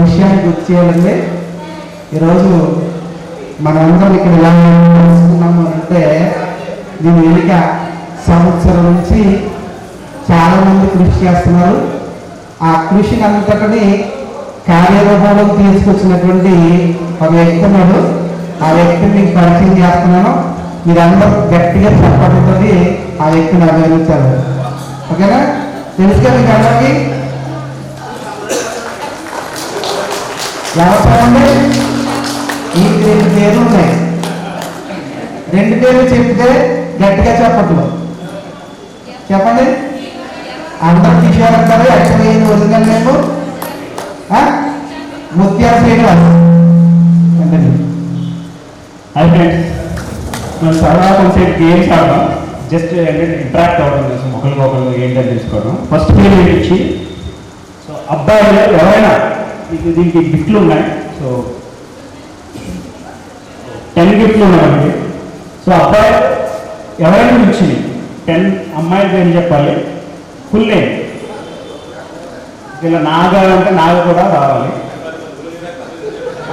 విషయాన్ని గుర్తు చేయాలంటే ఈరోజు మనందరం ఇక్కడ ఎలా తెలుసుకున్నాము అంటే దీని వెనుక సంవత్సరం నుంచి చాలామంది కృషి చేస్తున్నారు. ఆ కృషిని అంతటిని కార్యరూపంలో తీసుకొచ్చినటువంటి ఒక వ్యక్తి ఉన్నాడు. ఆ వ్యక్తిని మీకు పరిచయం చేస్తున్నాను. మీరందరూ గట్టిగా చెప్పబడుతుంది ఆ వ్యక్తిని అభినందించారు. ఓకేనా? తెలుసుగా మీకు అందరికీ వ్యవసాయంలో ఈ 2 పేర్లు ఉన్నాయి. 2 పేర్లు చెప్తే గట్టిగా చెప్పట్లు చెప్పండి. అందరూ కిషోర్ అంటారు. యాక్చువల్లీ ఒరిజినల్ నేమ్ ముత్యాల శ్రీనివాస్ అంటే. హాయ్ ఫ్రెండ్స్, మనం సరదా కొంచెం గేమ్స్ ఆడదాం. జస్ట్ ఏంటంటే ఇంటరాక్ట్ అవ్వడం కోసం ఒకరికొకరు ఏంటని తెలుసుకోవడం. ఫస్ట్ పేరు ఇచ్చి సో అబ్బాయిలు ఎవరైనా దీనికి గిఫ్ట్లు ఉన్నాయి. సో 10 గిఫ్ట్లు ఉన్నాయండి. సో అబ్బాయి ఎవరైనా నుంచి 10 అమ్మాయిల పేరు చెప్పాలి. ఫుల్ నేమ్ ఇలా నాగ అంటే నాగ కూడా రావాలి.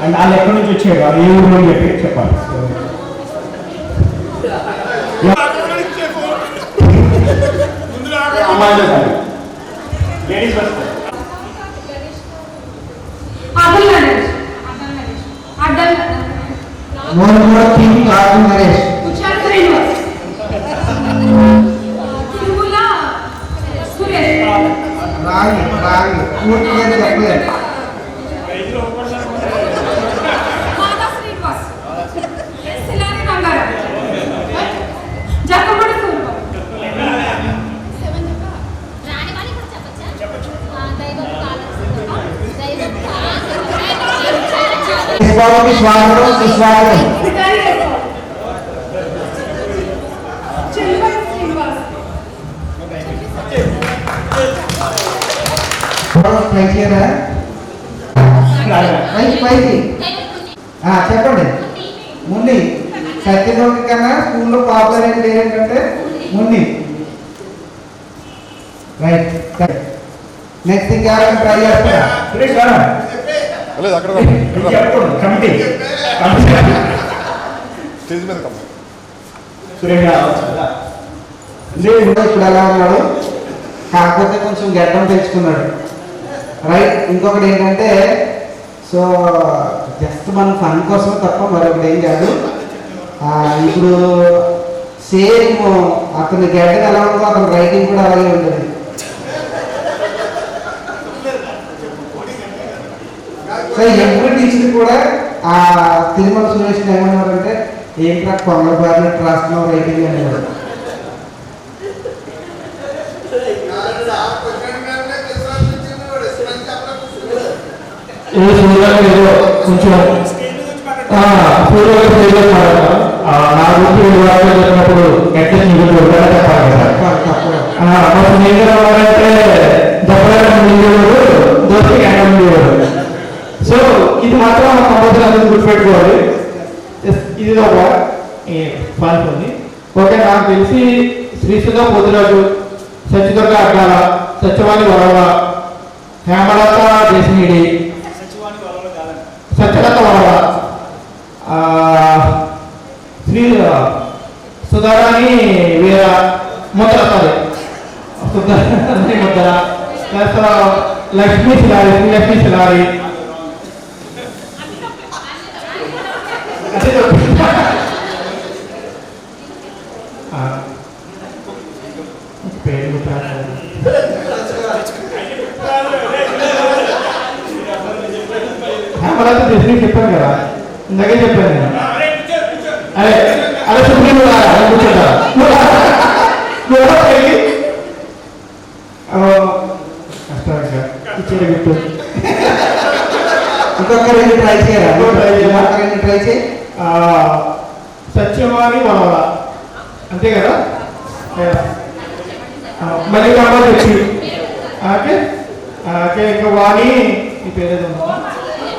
అండ్ వాళ్ళు ఎక్కడి నుంచి వచ్చారు, వాళ్ళు ఏ ఊరు అని చెప్పి చెప్పాలి. అమ్మాయిలు లేడీస్ ఫస్ట్. స్వాగతం సుస్వాగతం. చెప్పండి. మున్ని సత్యలోకి కన్నా స్కూల్లో పాపులర్ అయిన పేరు ఏంటంటే మున్ని. రైట్. నెక్స్ట్ ఇంకెవరైనా ట్రై చేస్తారా? ఇప్పుడు ఎలా ఉన్నాడు, కాకపోతే కొంచెం గడ్డం తెచ్చుకున్నాడు. రైట్. ఇంకొకటి ఏంటంటే సో జస్ట్ మన ఫన్ కోసం తప్ప మరొకటి ఏం కాదు. ఇప్పుడు సేమ్ అతని గడ్డం ఎలా ఉందో అతని రైటింగ్ కూడా అలాగే ఉంటుంది. సో ఎవ్రీ టీచర్ కూడా ఆ తిరుమల సురేష్ ఏమన్నారంటే ఏంట్రా కొంగ బారినట్టు రాస్తున్నావు రైటింగ్ అనేవారు. కొంచెం నా గురించి చెప్పినప్పుడు ఎట్లా చెప్పాలి కదా. అంటే దోస్తకి ఉండేవారు. సో ఇది మాత్రం కంపల్సరీ అందరూ గుర్తుపెట్టుకోవాలి. ఇది ఒక ఫాల్స్ ఉంది. ఓకే. నాకు తెలిసి శ్రీసుధ పోతురాజు, సత్యదుర్గ అడ్డాల, సత్యవాణి వరవ, హేమలత దేశినీడి, సత్యలత వరవ, శ్రీ సుధారాణి వీర ముద్ర ముద్ర ప్లస్ లక్ష్మీ శిలారి, శ్రీలక్ష్మీ శిలారి, హేమలత దేశిని చెప్పాను కదా, ఇందాకే చెప్పాను నేను. అదే అదే సుప్రీం కూర్చుంటా ఇంకొకరు ట్రై చేయాలి. సత్యవాణి వనవల అంతే కదా. మళ్ళీ కావాలి వచ్చి ఓకే. ఓకే. ఇంకా వాణి ఈ పేరు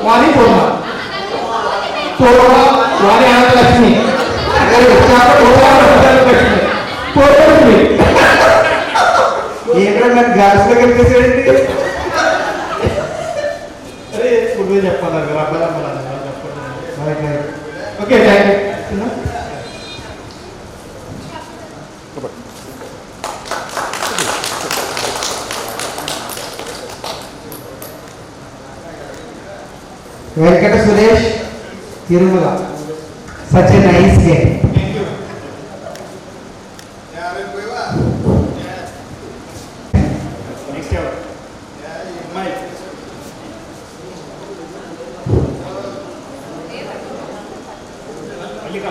వాణి పూర్ణ, వాణి అనంతలక్ష్మి, ఏంటంటే నాకు గాల్స్లో కనిపిస్తాడండి. స్కూల్ మీద చెప్పాలి మీరు అబ్బాయి అమ్మాలి చెప్పండి. Right right. Okay thank you. Venkata Suresh Tirumala. Such a nice game. Next ఎవరు? అమ్మాయి. మల్లిక.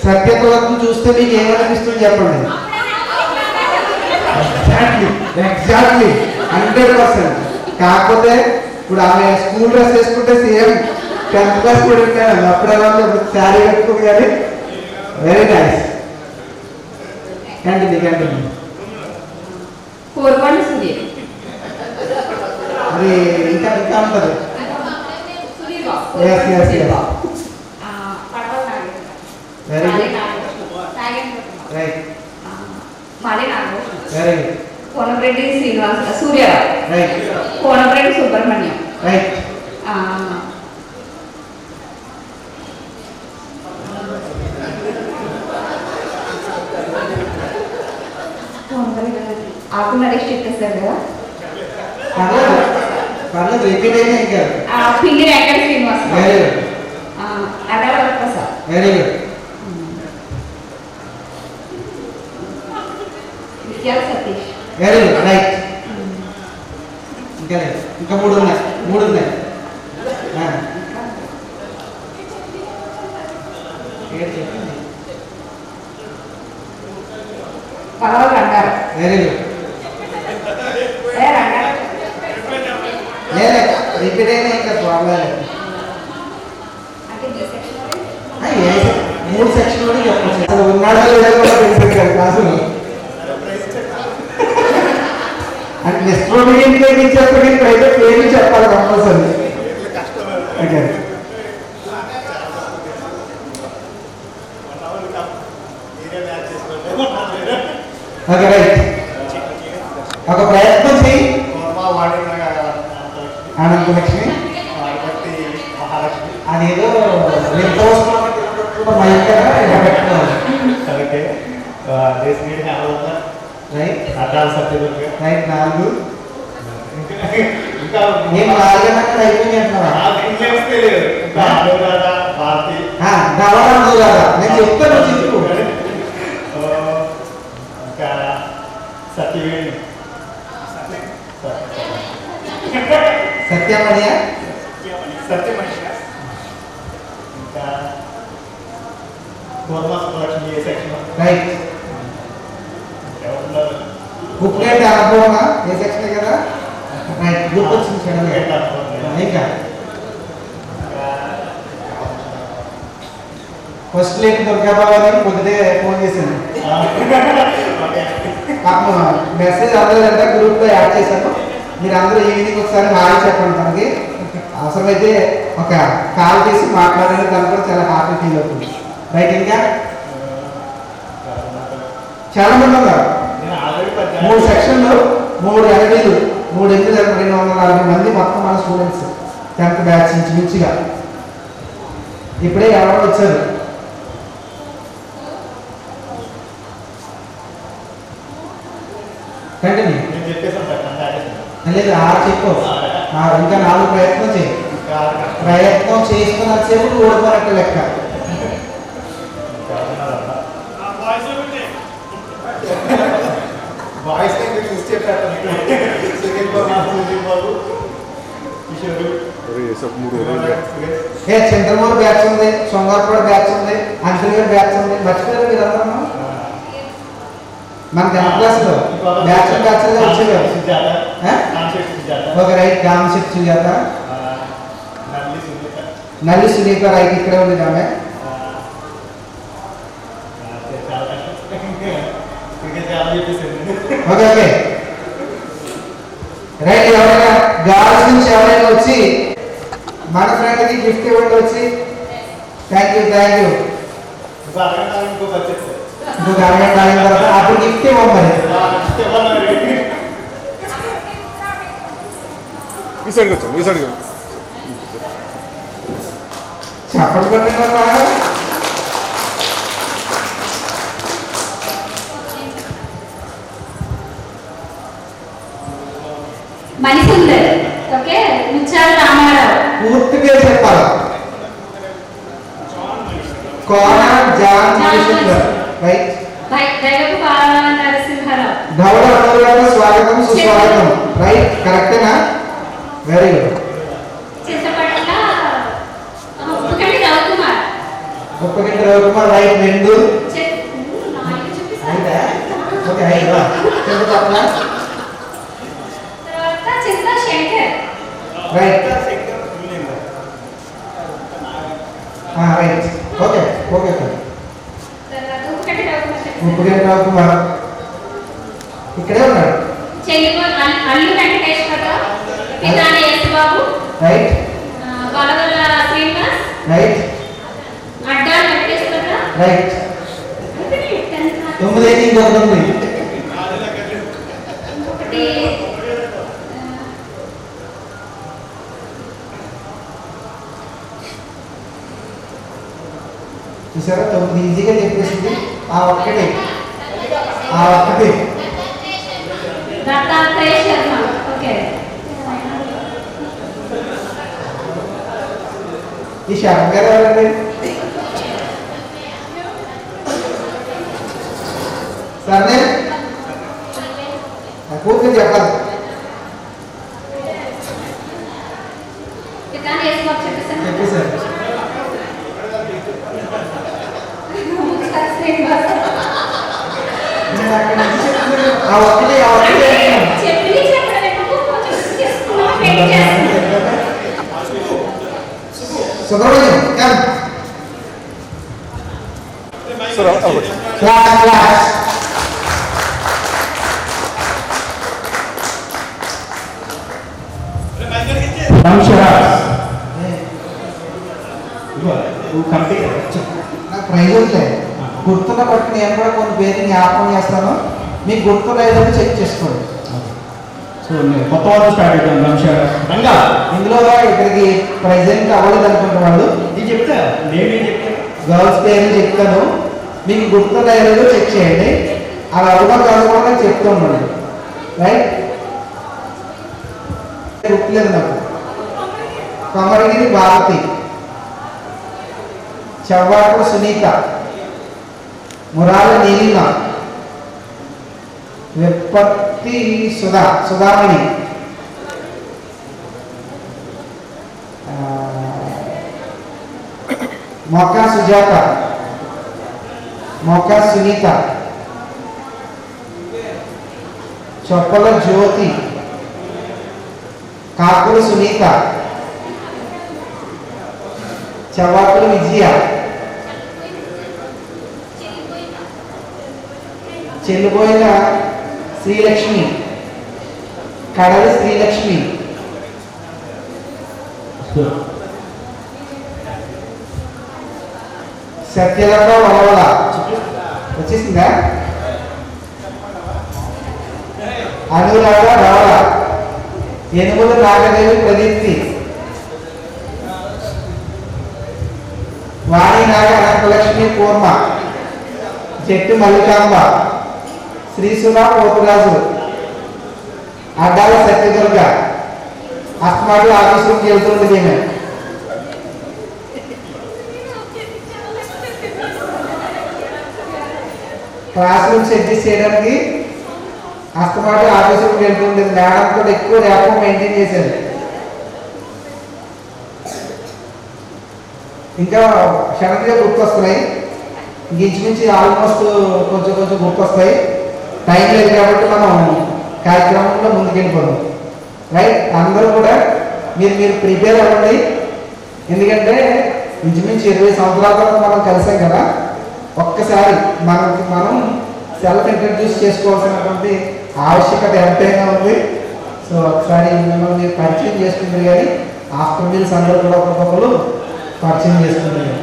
సత్యకులను చూస్తే మీకు ఏమనిపిస్తుంది చెప్పండి. Exactly exactly 100%. కాకపోతే ఇప్పుడు ఆమె స్కూల్ డ్రెస్ వేసుకుంటే సేమ్ 10th క్లాస్ స్టూడెంట్ అప్పుడే వాళ్ళు శారీ కట్టుకోదు కానీ వెరీ నైస్. Continue continue. అది ఇంకా ఇంకా ఉంటుంది. Yes yes yes. Very good. Right. Very good. Konareddy Srinivas Suryarao. Right Konareddy Subrahmanyam. Right. ఆకున్నది చెప్పేశారు కదా. పర్లేదు పర్లేదు రిపీట్ అయినా ఇంకా. Pindi Venkata Srinivas. Very good. Adala Prasad. Very good. Vidyala Satish. Very good. Right. ఇంకా లేదు. ఇంకా మూడు ఉన్నాయి. పలవ రంగారు. Very good. రంగారు లేదు రిపీట్ అయినా ఇంకా ప్రాబ్లం లేదు. అంటే బి సెక్షన్ 3 సెక్షన్ కూడా చెప్పచ్చు. అసలు ఉన్నాడో లేదో కూడా తెలిసింది క్లాసులో. అంటే నెక్స్ట్ చెప్పండి. ఇప్పుడైతే పేర్లు చెప్పాలి కంపల్సరీ. Okay okay right. ఒక ప్రయత్నం చెయ్యి. అనంతలక్ష్మి. అదేదో మైక్ రైట్. రైట్ 4. నేను 4 అక్కడ అయిపోయింది అంటున్నా. గవర్నమెంట్ కదా నేను చెప్తాను చెప్పు. సత్యమణియా. రైట్. బుక్ రేట్ అనుభవమా ఏ సెక్షన్ కదా. రైట్. గుర్తొచ్చింది సడన్. ఇంకా ఫస్ట్ లేట్ దొరికాబాబు అని పొద్దుటే ఫోన్ చేశాను. పాపం మెసేజ్ అందరంటే గ్రూప్లో యాడ్ చేశాను. మీరు అందరూ ఈవినింగ్ ఒకసారి హాయ్ చెప్పండి. తనకి అవసరమైతే ఒక కాల్ చేసి మాట్లాడడానికి తను కూడా చాలా హ్యాపీ ఫీల్ అవుతుంది. రైట్. ఇంకా చాలా మంది ఉన్నారు. 3 సెక్షన్లు 3 ఎనభీలు 240 మంది మొత్తం మన స్టూడెంట్స్ 10th బ్యాచ్ నుంచి మంచిగా. ఇప్పుడే ఎవరో వచ్చారు. కంటిన్యూ. లేదు 6 చెప్పు. ఇంకా 4 ప్రయత్నం చేయి. ప్రయత్నం చేసుకున్నసేపు ఓడిపోయినట్టు లెక్క. చంద్రమూరు బ్యాచ్ ఉంది, సొంగారపూడ బ్యాచ్ ఉంది, అంతర్గడ్ బ్యాచ్ ఉంది. మర్చిపోయారు మీరు అందరూ. మన 10th క్లాస్లో బ్యాచ్ వచ్చేవారు. ఒక రైట్. గామశెట్టి సుజాత. నల్లి సునీత. రైట్. ఇక్కడే ఉంది ఆమె. Okay okay right. ఎవరైనా గార్ల్స్ నుంచి ఎవరైనా వచ్చి మన ఫ్రెండ్కి గిఫ్ట్ ఇవ్వండి వచ్చి. Thank you. ఇంకో అరగంట ఇంకో బడ్జెట్ ఇంకొక అరగంట అయిన తర్వాత అప్పుడు గిఫ్ట్ ఇవ్వం మరి. ఈ సైడ్కి వచ్చాను, ఈ సైడ్కి చెప్పండి పెట్టండి. మణిసుందర్. ఓకే, ముచ్చాల రామారావు. పూర్తి పేరు చెప్పాలి. కోన జాన్ మణిసుందర్. రైట్. దైవపు బాల నరసింహారావు. ధవళ అనురాధ స్వాగతం సుస్వాగతం. రైట్, కరెక్టేనా? Very good. Chintapatla Uppukanti Ravikumar. Uppaganti Ravikumar. Right, 2. చూపిస్తాను. ఓకే, 5. చింతపట్ల. తర్వాత Chinta Shankar. Right. Right. Okay. తర్వాత ఉప్పుకంటి రవికుమార్. ఉప్పగంటి రవికుమార్ ఇక్కడే ఉన్నాడు. అల్లు వెంకటేశ్వరరావు. పితాని యేసుబాబు. రైట్. వలవల శ్రీనివాస్. రైట్. అడ్డా వెంకటేశ్వరరావు. రైట్. 9 అయితే ఇంకొకటి ఉంది. ఇంకొకటి చూసారా, 9 ఈజీగా చెప్పేసింది. ఆ ఒక్కటి దత్తాత్రేయ శర్మ. ఓకే, ఈ శర్మ గారు ఎవరండి? సరే పూర్తిగా చెప్పాలి. పితాని యేసుబాబు చెప్పేసాను. చెప్పేసారు. శ్రీనివాస్. నేను అక్కడి నుంచి చెప్తున్నాను. ఆ ఒక్కటి చెప్పి చెప్పడం ఎందుకు? కొంచెం చేసుకున్నాం, వెయిట్ చేస్తున్నాం. సుబ్రహ్మణ్యం కమ్. క్లాస్. నాకు ప్రైజ్ వదిలే. గుర్తున్న బట్టి నేను కూడా కొన్ని పేరు జ్ఞాపకం చేస్తాను. మీకు గుర్తు లేదని చెక్ చేసుకోండి. సో కొత్త వాళ్ళు స్టార్ట్ అవుతాం రంగా. ఇందులో ఇక్కడికి ప్రెజెంట్ అవ్వలేదు అనుకుంటున్న వాళ్ళు నేను చెప్తా, నేనేం చెప్తాను. గర్ల్స్ పేర్లు చెప్తాను. మీకు గుర్తు లేదో చెక్ చేయండి. అవి అవ్వడం కాదు కూడా నాకు చెప్తూ ఉండండి. రైట్. గుర్తులేదు నాకు. కొమరగిరి భారతి. చవ్వాకుడు సునీత. మురాల నీలిమ. విప్పత్తి సుధామణి. మొక్క సుజాత. మొక్క సునీత. చొప్పల జ్యోతి. కాకుల సునీత. చవాకుల విజయ. చెల్లిపోయిన శ్రీలక్ష్మి. కడలి శ్రీలక్ష్మి. సత్యలత వలవల. వచ్చేసిందా? అనురాధ ధవళ. ఎనుగుల నాగదేవి ప్రదీప్తి. వాణినాగ అనంతలక్ష్మి కూర్మ. చెట్టు మల్లికాంబ. శ్రీసుల పోతురాజు. అడ్డాల సత్యదుర్గ. అస్మాటు ఆఫీసుకి వెళ్తుంది నేను. క్లాస్ రూమ్స్ అడ్జస్ట్ చేయడానికి అస్తమాటు ఆఫీసుకి వెళ్తుంది. మేడం కూడా ఎక్కువ ర్యాప్ మెయింటైన్ చేశారు. ఇంకా క్షణంగా గుర్తొస్తున్నాయి. ఇంచుమించి ఆల్మోస్ట్ కొంచెం గుర్తొస్తాయి. టైం లేదు కాబట్టి మనం కార్యక్రమంలో ముందుకెళ్ళిపోదాం. రైట్. అందరూ కూడా మీరు ప్రిపేర్ అవ్వండి. ఎందుకంటే ఇంచుమించి 20 సంవత్సరాల తర్వాత మనం కలిసాం కదా. ఒక్కసారి మనం సెల్ఫ్ ఇంట్రడ్యూస్ చేసుకోవాల్సినటువంటి ఆవశ్యకత ఎంతైనా ఉంది. సో ఒకసారి మిమ్మల్ని మీరు పరిచయం చేసుకుంటారు కానీ ఆఫ్టర్ మీల్స్ అందరూ కూడా ఒక్కొక్కరు పరిచయం చేసుకుంటారు.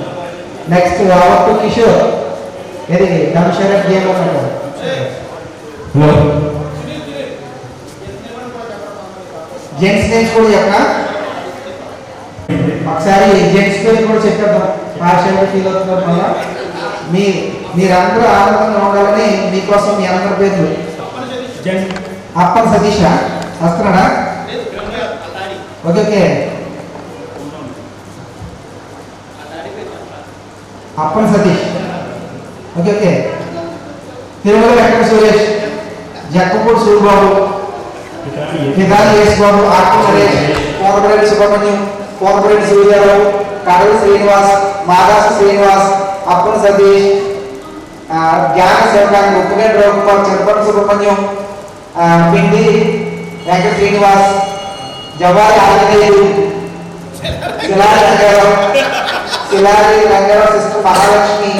నెక్స్ట్ అవర్ కిషోర్, ఇది ధనుషరఫ్ గేమ్ అన్నట్టు. హలో, జెంట్స్ నేమ్స్ కూడా చెప్పనా? ఒకసారి జెంట్స్ పేరు కూడా చెప్పేద్దాం. పార్షియల్గా ఫీల్ అవుతున్నారు మళ్ళా. మీరందరూ ఆనందంగా ఉండాలని మీకోసం మీ అందరి పేర్లు. అప్పన్ సతీష వస్తున్నాడా? Okay okay. Appan Satish, okay okay. Tirumala Venkata Suresh, Jakkapudi Suribabu, Vidhani Yesu Babu, Atma Naresh, కోరబరెడ్డి Subrahmanyam, కోరబరెడ్డి Suryarao, కడవ శ్రీనివాస్, మాదాస శ్రీనివాస్, అప్పన సతీష్, జ్ఞాన శివకాంత్, ఉప్పుగడ్డ రవికుమార్, చిరపటి సుబ్రహ్మణ్యం, పిండి వెంకట శ్రీనివాస్, జవారి ఆంజనేయులు, శిలారి రంగారావు సిస్టర్ మహాలక్ష్మి,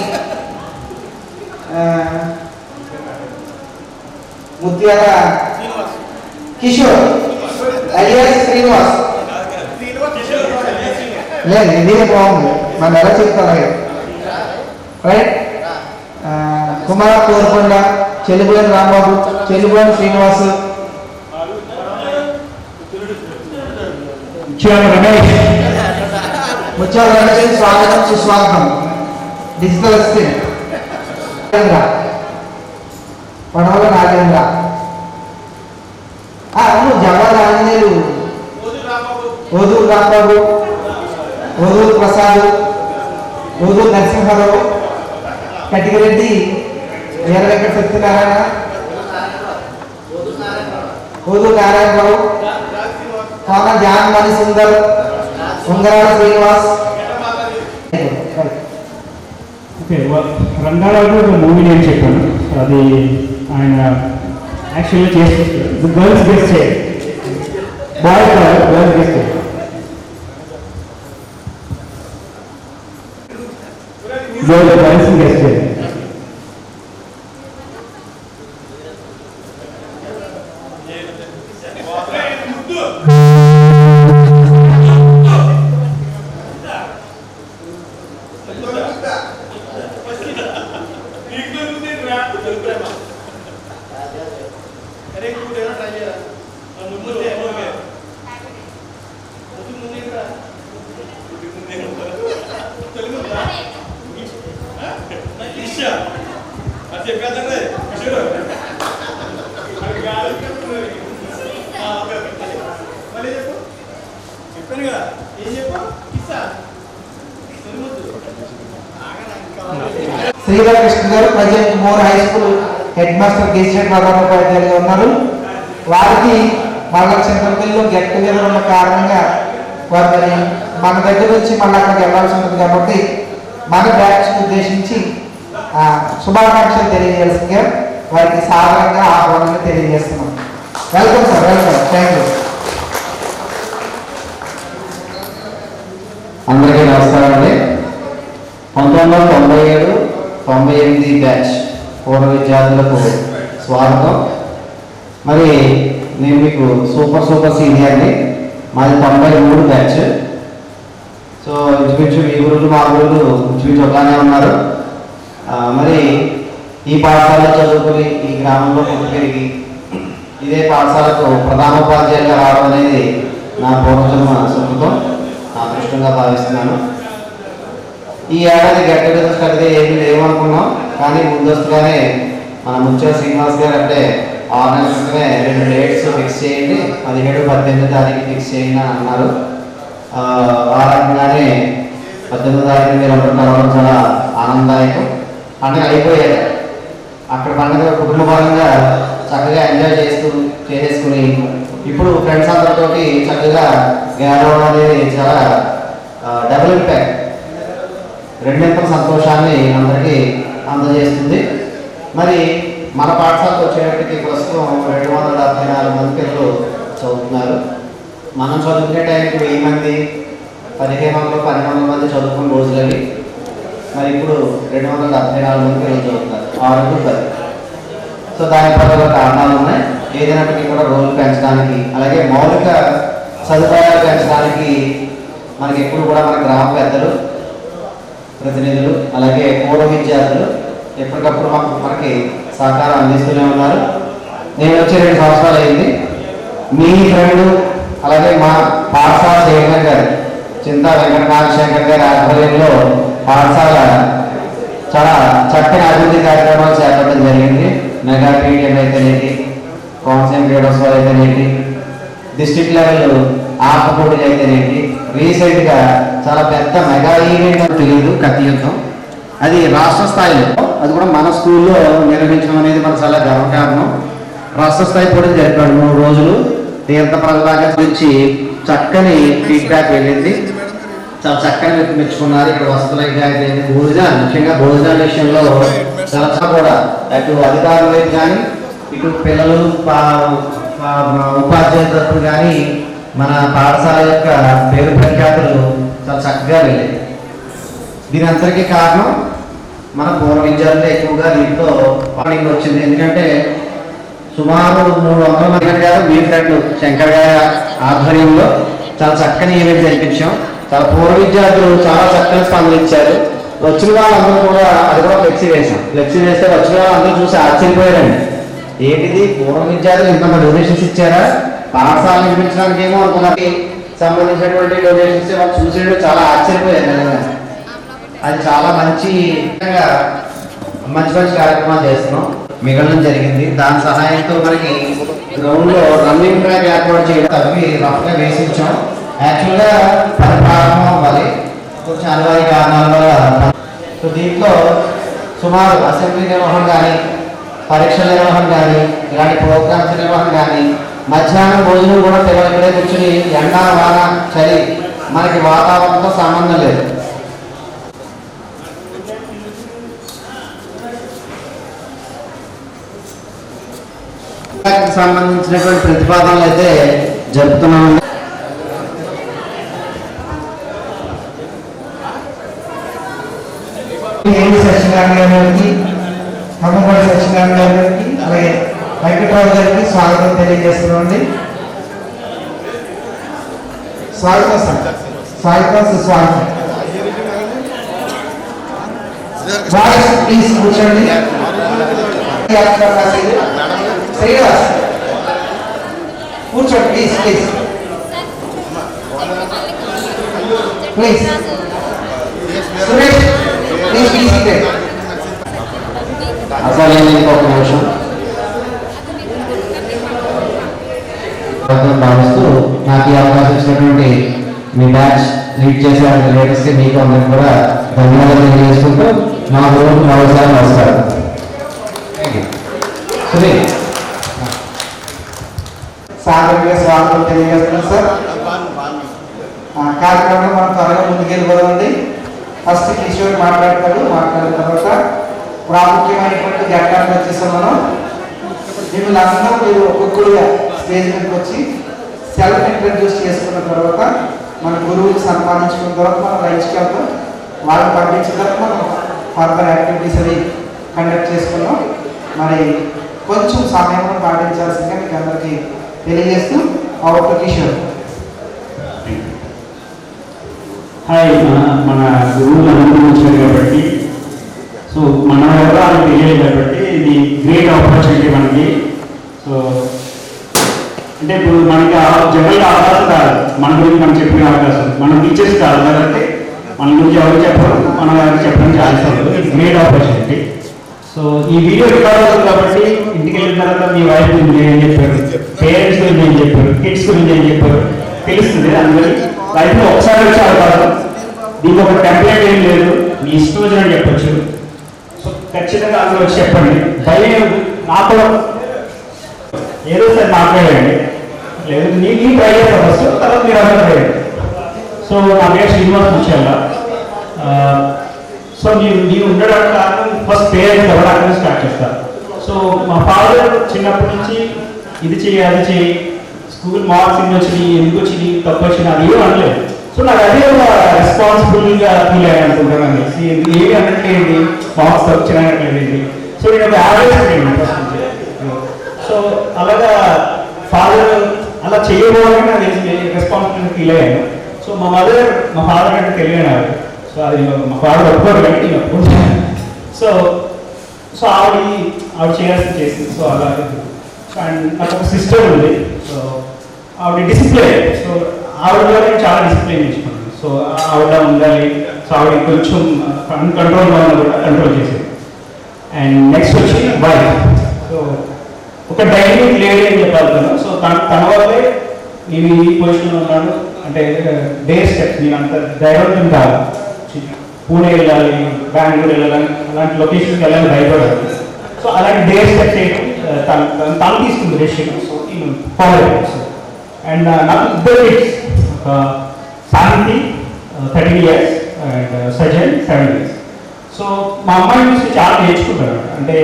ముత్యాల కిషోర్ అలియాస్ శ్రీనివాస్. లేదు ఇదే బాగుంది, మన ఎలా చెప్తారు. రైట్. కుమార్ కోరుకొండ, చెల్లిపోయిన రాంబాబు, చెల్లిపోయిన శ్రీనివాస్, రమేష్, ముత్యాల రమేష్ స్వాగతం సుస్వాగతం. డిజిటల్ అసిస్టెంట్ పడవల నాగేంద్ర, అవును జవాహర్ ఆంజనేయులు, ఓదూరు రాంబాబు, ఓదూరు ప్రసాద్, ఓదూరు నరసింహారావు, కటికరెడ్డి వీర వెంకట సత్యనారాయణ, ఓదూరు నారాయణరావు, కోన జాన్మణి సుందర్, ఉంగరాల శ్రీనివాస్. ఓకే. రంగారావు ఒక మూవీ నేను చెప్పాను, అది ఆయన యాక్చువల్గా చేస్తారు. గర్ల్స్ గెస్ట్ చేయాలి, బాయ్ గర్ల్స్ గెస్ట్ చేయాలి. గర్ల్స్ గెస్ట్ చేయాలి. Sriramakrishna garu present more high school head master gazetted ప్రధానోపాధ్యాయులుగా ఉన్నారు. వారికి మళ్ళా చింతపల్లిలో గెట్ టుగెదర్ ఉన్న కారణంగా వారిని మన దగ్గర నుంచి మళ్ళీ అక్కడికి వెళ్ళాల్సి ఉంటుంది కాబట్టి మన బ్యాచ్ ఉద్దేశించి శుభాకాంక్షలు తెలియజేస్తుందిగా వారికి సాధారణంగా ఆహ్వానాన్ని తెలియజేస్తున్నాం. Welcome sir, welcome. Thank you. అందరికీ నమస్కారం అండి. 1997-98 బ్యాచ్ పూర్వ విద్యార్థులకు స్వాగతం. మరి నేను మీకు సూపర్ సీనియర్ని. మాది 93 బ్యాచ్. సో ఇంచుమించు మీ గురువులు మా గురువులు ఇంచుమించు ఒకలానే ఉన్నారు. మరి ఈ పాఠశాలలో చదువుకుని ఈ గ్రామంలో పుట్టి పెరిగి ఇదే పాఠశాలకు ప్రధానోపాధ్యాయులుగా రావడం అనేది నా పూర్వజన్మ సుకృతం, నా అదృష్టంగా భావిస్తున్నాను. ఈ ఏడాది గెట్ టుగెదర్ కలిగితే ఏమీ లేవనుకున్నాం, కానీ ముందస్తుగానే మన ముత్యాల శ్రీనివాస్ గారు అంటే ఆర్గనైజర్గానే 2 డేట్స్ ఫిక్స్ చేయండి, 17-18 తారీఖు ఫిక్స్ చేయండి అని అన్నారు. ఆ రకంగానే 18 తారీఖు మీరు అందరూ కలవడం చాలా ఆనందదాయకం. పండుగ అయిపోయాక అక్కడ పండుగ కుటుంబ పరంగా చక్కగా ఎంజాయ్ చేసేసుకుని ఇప్పుడు ఫ్రెండ్స్ అందరితోటి చక్కగా గెలవడం అనేది చాలా డబుల్ ఇంపాక్ట్, రెండింతల సంతోషాన్ని అందరికీ అందజేస్తుంది. మరి మన పాఠశాలకు వచ్చేటప్పటికి ప్రస్తుతం 274 మంది పిల్లలు చదువుతున్నారు. మనం చదువుకునే టైంకి 1000 మంది, 1500-1200 మంది చదువుకున్న రోజులవి. మరి ఇప్పుడు 274 మంది పిల్లలు చదువుతున్నారు, 6 టు 10. సో దాని పట్ల కారణాలు ఉన్నాయి. ఏదైనప్పటికీ కూడా రోల్ పెంచడానికి, అలాగే మౌలిక సదుపాయాలు పెంచడానికి మనకి ఎప్పుడు కూడా మన గ్రామ పెద్దలు, ప్రతినిధులు, అలాగే పూర్వ విద్యార్థులు ఎప్పటికప్పుడు మనకి సహకారం అందిస్తూనే ఉన్నారు. నేను వచ్చి 2 సంవత్సరాలు అయింది. మీ ఫ్రెండ్ అలాగే మా పాఠశాల చైర్మన్ గారు చింతా వెంకటనాగశంకర్ గారి ఆధ్వర్యంలో పాఠశాల చాలా చక్కని అభివృద్ధి కార్యక్రమాలు చేపట్టడం జరిగింది. మెగా పీడియం అయితేనేటి, కోనసీమ క్రీడోత్సవాలు అయితేనేటి, డిస్ట్రిక్ట్ లెవెల్ ఆట పోటీలు అయితేనేటి, రీసెంట్గా చాలా పెద్ద మెగా ఈవెంట్ అని తెలియదు కత్తి యుద్ధం, అది రాష్ట్ర స్థాయిలో, అది కూడా మన స్కూల్లో నిర్వహించడం అనేది మనకు చాలా గర్వకారణం. రాష్ట్ర స్థాయి పోటీలు జరిపాడు 3 రోజులు. తీర్థ ప్రజలాగా గురించి చక్కని ఫీడ్బ్యాక్ వెళ్ళింది. చాలా చక్కని మెచ్చుకున్నారు. ఇక్కడ వసతులైతే భోజనాలు, ముఖ్యంగా భోజనాల విషయంలో చాలా కూడా అటు అధికారుల వైపు కానీ ఇటు పిల్లలు ఉపాధ్యాయుల తరపున కానీ మన పాఠశాల యొక్క పేరు ప్రఖ్యాతులు చాలా చక్కగా వెళ్ళాయి. దీని అందరికీ కారణం మన పూర్వ విద్యార్థులు ఎక్కువగా దీంట్లో పాల్గొని వచ్చింది. ఎందుకంటే సుమారు 300 మంది గారు మీ ఫ్రెండ్ శంకర్ గారి ఆధ్వర్యంలో చాలా చక్కని ఈవెంట్ జరిపించాం. చాలా పూర్వ విద్యార్థులు చాలా చక్కని స్పందన ఇచ్చారు. వచ్చిన వాళ్ళందరూ కూడా అది కూడా ఫ్లెక్సీ వేసాం. ఫ్లెక్సీ వేస్తే వచ్చిన వాళ్ళందరూ చూసి ఆశ్చర్యపోయారండి. ఏంటిది పూర్వ విద్యార్థులు ఇంతమంది డొనేషన్స్ ఇచ్చారా, పాఠశాల నిర్మించడానికి ఏమో అనుకున్నది సంబంధించినటువంటి డొనేషన్స్ వాళ్ళు చూసేటప్పుడు చాలా ఆశ్చర్యపోయారు. అది చాలా మంచి కార్యక్రమాలు చేస్తున్నాం, మిగలడం జరిగింది. దాని సహాయంతో మనకి గ్రౌండ్ లో రన్నింగ్ ట్రాక్ ఏర్పాటు చేయడం అవి రఫ్గా వేసించాం. యాక్చువల్గా పని ప్రారంభం అవ్వాలి, కొంచెం అనివార్య కారణాల వల్ల. సో దీంట్లో సుమారు అసెంబ్లీ నిర్వహణ కానీ, పరీక్షల నిర్వహణ కానీ, ఇలాంటి ప్రోగ్రామ్స్ నిర్వహణ కానీ, మధ్యాహ్నం భోజనం కూడా పిల్లలు ఇక్కడే కూర్చుని ఎండ వాన చలి మనకి వాతావరణంతో సంబంధం లేదు. సంబంధించినటువంటి ప్రతిపాదనలు అయితే జరుపుతున్నామండి. సత్యనారాయణ గారికి, అమ్మగోడి సత్యనారాయణ గారికి, అలాగే వెంకటరావు గారికి స్వాగతం తెలియజేస్తున్నామండి. స్వాగతం సార్, స్వాగతం సుస్వాగతం. వాయిస్ ప్లీజ్ కూర్చోండి. శ్రీనివాస్ కూర్చోండి please please please. Suresh please please seated. అసలు ఇంకొక నిమిషం భావిస్తూ నాకు ఈ అవకాశం ఇచ్చినటువంటి మీ బ్యాచ్ లీడ్ చేసే లీడర్స్ కి మీకు అందరికి కూడా ధన్యవాదాలు తెలియజేసుకుంటూ మా గురువు మరోసారి నమస్కారం. సాధారణంగా స్వాగతం తెలియజేస్తున్నాం సార్. కార్యక్రమంలో మనం త్వరగా ముందుకెళ్ళిపోదండి. ఫస్ట్ కిషోర్ మాట్లాడతాడు, మాట్లాడిన తర్వాత ప్రాముఖ్యమైనటువంటి ఘట్టానికి వచ్చేసాం మనం. మిమ్మల్ని అందరూ మీరు ఒక్కొక్కరుగా స్టేజ్ మీదకి వచ్చి సెల్ఫ్ ఇంట్రడ్యూస్ చేసుకున్న తర్వాత మన గురువుని సన్మానించుకున్న తర్వాత మనం లంచ్కి వెళ్తాం. వాళ్ళని పంపించిన తర్వాత మనం ఫర్దర్ యాక్టివిటీస్ అవి కండక్ట్ చేసుకున్నాం. మరి కొంచెం సమయం పాటించాల్సిందిగా మీకు అందరికీ తెలియజేస్తూ అవుట్ కిషోర్. హాయ్, మన గురువులు అందరూ వచ్చారు కాబట్టి, సో మన ఎవరో అని తెలియదు కాబట్టి ఇది గ్రేట్ ఆపర్చునిటీ మనకి. సో అంటే ఇప్పుడు మనకి జనరల్గా అవకాశం కాదు, మన గురించి మనం చెప్పిన అవకాశం మన టీచర్స్ కాదు కాబట్టి మన గురించి ఎవరు చెప్పరు, మనం ఎవరికి చెప్పడం ఛాన్స్ లేదు. ఇది గ్రేట్ ఆపర్చునిటీ. సో ఈ వీడియో రికార్డ్ అవుతుంది కాబట్టి ఇంటికి వెళ్ళిన తర్వాత మీ వైఫ్ గురించి ఏం చెప్పారు, పేరెంట్స్ గురించి ఏం చెప్పారు, కిడ్స్ గురించి ఏం చెప్పారు తెలుస్తుంది. అందుకని లైఫ్లో ఒకసారి వచ్చే అవకాశం, దీనికి ఒక టెంప్లెట్ ఏం లేదు, మీ ఇష్టం వచ్చినట్టు చెప్పచ్చు. సో ఖచ్చితంగా అందులో వచ్చి చెప్పండి. భయం నాకు ఏదో సార్ మాట్లాడండి, లేదు నీ ట్రై చేస్తాను ఫస్ట్, తర్వాత మీరు అందరూ ట్రై చేయండి. సో నా పేరు శ్రీనివాస్ ముఖ్యంగా. సో నేను ఉండడానికి కారణం ఫస్ట్ పేరెంట్స్ ఎవరు స్టార్ట్ చేస్తారు. సో మా ఫాదర్ చిన్నప్పటి నుంచి ఇది చెయ్యి అది చెయ్యి, స్కూల్ మార్క్స్ ఎన్ని వచ్చినాయి, ఎందుకు వచ్చినాయి, తప్పు వచ్చినాయి అది ఏమి అనలేదు. సో నాకు అదే ఒక రెస్పాన్సిబుల్గా ఫీల్ అయ్యాను అనుకుంటాను. ఏమి అన్నట్లేంటి, మార్క్స్ తప్పు వచ్చినాయట్లేదు. సో నేను ఒక యావరేజ్ స్టూడెంట్ ఫస్ట్ నుంచి. సో సో అలాగా ఫాదర్ అలా చేయబోవాలని నాకు రెస్పాన్సిబిలిటీ ఫీల్ అయ్యాను. సో మా ఫాదర్ అంటే తెలియనారు. సో అది మా ఫాదర్ ఒప్పుకోరు కానీ నేను ఒప్పుకుంటాను. సో సో ఆవిడ చేయాల్సి చేసింది. సో అలా అండ్ నాకు ఒక సిస్టర్ ఉంది. సో ఆవిడ డిసిప్లిన్. సో ఆవిడ ద్వారా నేను చాలా డిసిప్లిన్ నేర్చుకున్నాను. సో ఆవిడ ఉండాలి. సో ఆవిడ కొంచెం అన్కంట్రోల్గా ఉన్న కూడా కంట్రోల్ చేసేది. అండ్ నెక్స్ట్ వచ్చి వైఫ్. సో ఒక డైనింగ్ లేడీ అని చెప్పాలి. సో తన వల్లే నేను ఈ పొజిషన్లో ఉన్నాను. అంటే డే స్టెప్స్ నేను అంత ధైర్యం కాదు. పూణే వెళ్ళాలి, బెంగళూరు వెళ్ళాలి, అలాంటి లొకేషన్కి వెళ్ళాలి భయపడాలి. సో అలాంటి డే స్టెప్స్ చేయడం తను తీసుకుంది డెసిషన్. సో నేను ఫాలో అయ్యాను. అండ్ నాకు ఇద్దరు kids, Shanti 13 years and Sajan 7 years. So మా అమ్మాయి నుంచి చాలా నేర్చుకుంటారు. అంటే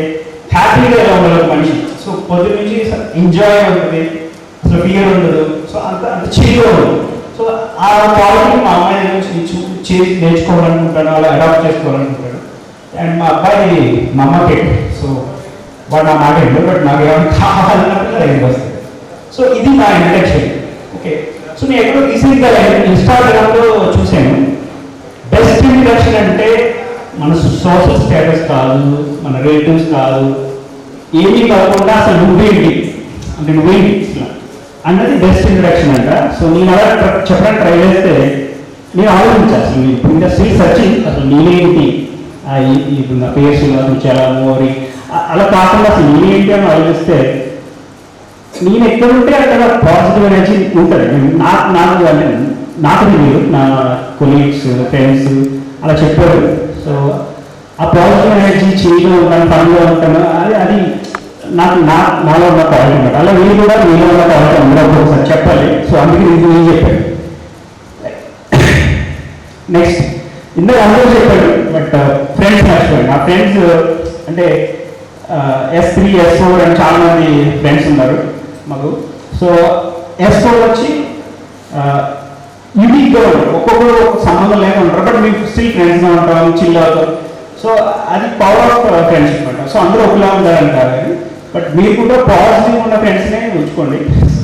హ్యాపీగా ఎలా ఉండాలి మనిషి. సో పొద్దు నుంచి ఎంజాయ్ ఉంటుంది, అసలు ఫియర్ ఉండదు. సో అంత చిల్గా ఉండదు. సో ఆ క్వాలిటీ మా అమ్మాయి నుంచి నేర్చుకోవాలనుకుంటాను, అలా అడాప్ట్ చేసుకోవాలనుకుంటాను. అండ్ మా అబ్బాయి మా అమ్మకి. సో వాడు నా మాట ఏంటో బట్ నాకు ఏమైనా కావాలన్నప్పుడు అది వస్తుంది. సో ఇది నా ఇంట్రడక్షన్. ఓకే. సో నేను ఎక్కడో రీసెంట్గా ఇన్స్టాగ్రామ్లో చూశాను. బెస్ట్ ఇంట్రడక్షన్ అంటే మన సోషల్ స్టేటస్ కాదు, మన రిలేటివ్స్ కాదు, ఏమీ కాకుండా అసలు నువ్వేంటి అంటే నువ్వేంటి అన్నది బెస్ట్ ఇంట్రడక్షన్ అంట. సో నేను అలా చెప్పడానికి ట్రై చేస్తే నేను ఆలోచించాను అసలు ఇప్పుడు ఇండస్ట్రీ సర్చింగ్ అసలు నేనేంటి, ఇప్పుడు నా పేరు చాలా మోరి అలా కాకుండా అసలు నేనేంటి అని ఆలోచిస్తే నేను ఎక్కడుంటే అక్కడ పాజిటివ్ ఎనర్జీ ఉంటుంది. నాకు తెలియదు, నా కొలీగ్స్ ఫ్రెండ్స్ అలా చెప్పారు. సో ఆ పాజిటివ్ ఎనర్జీ చేంజ్లో ఉంటాను, పనిలో ఉంటాను, అది నాలో ఉన్న క్వాలిటీ అనమాట. అలా మీరు కూడా మీలో ఉన్న క్వాలిటీ అందరూ ఒకసారి చెప్పాలి. సో అందుకే నేను చెప్పాను. నెక్స్ట్ ఇందాక అందరూ చెప్పాడు బట్ ఫ్రెండ్స్ మర్చిపోయాడు. నా ఫ్రెండ్స్ అంటే S3 S4 అని చాలా మంది ఫ్రెండ్స్ ఉన్నారు మాకు. సో S4 వచ్చి యూనిక్గా ఉంటారు, ఒక్కొక్కరు సంబంధం లేకుండా ఉంటారు బట్ మీకు స్టిల్ ఫ్రెండ్స్గా ఉంటాం, చిల్ అవుతాం. సో అది పవర్ ఆఫ్ ఫ్రెండ్షిప్ అంట. సో అందరూ ఒకలా ఉండాలంటారు కానీ బట్ మీరు కూడా పాజిటివ్ ఉన్న ఫ్రెండ్స్నే ఉంచుకోండి.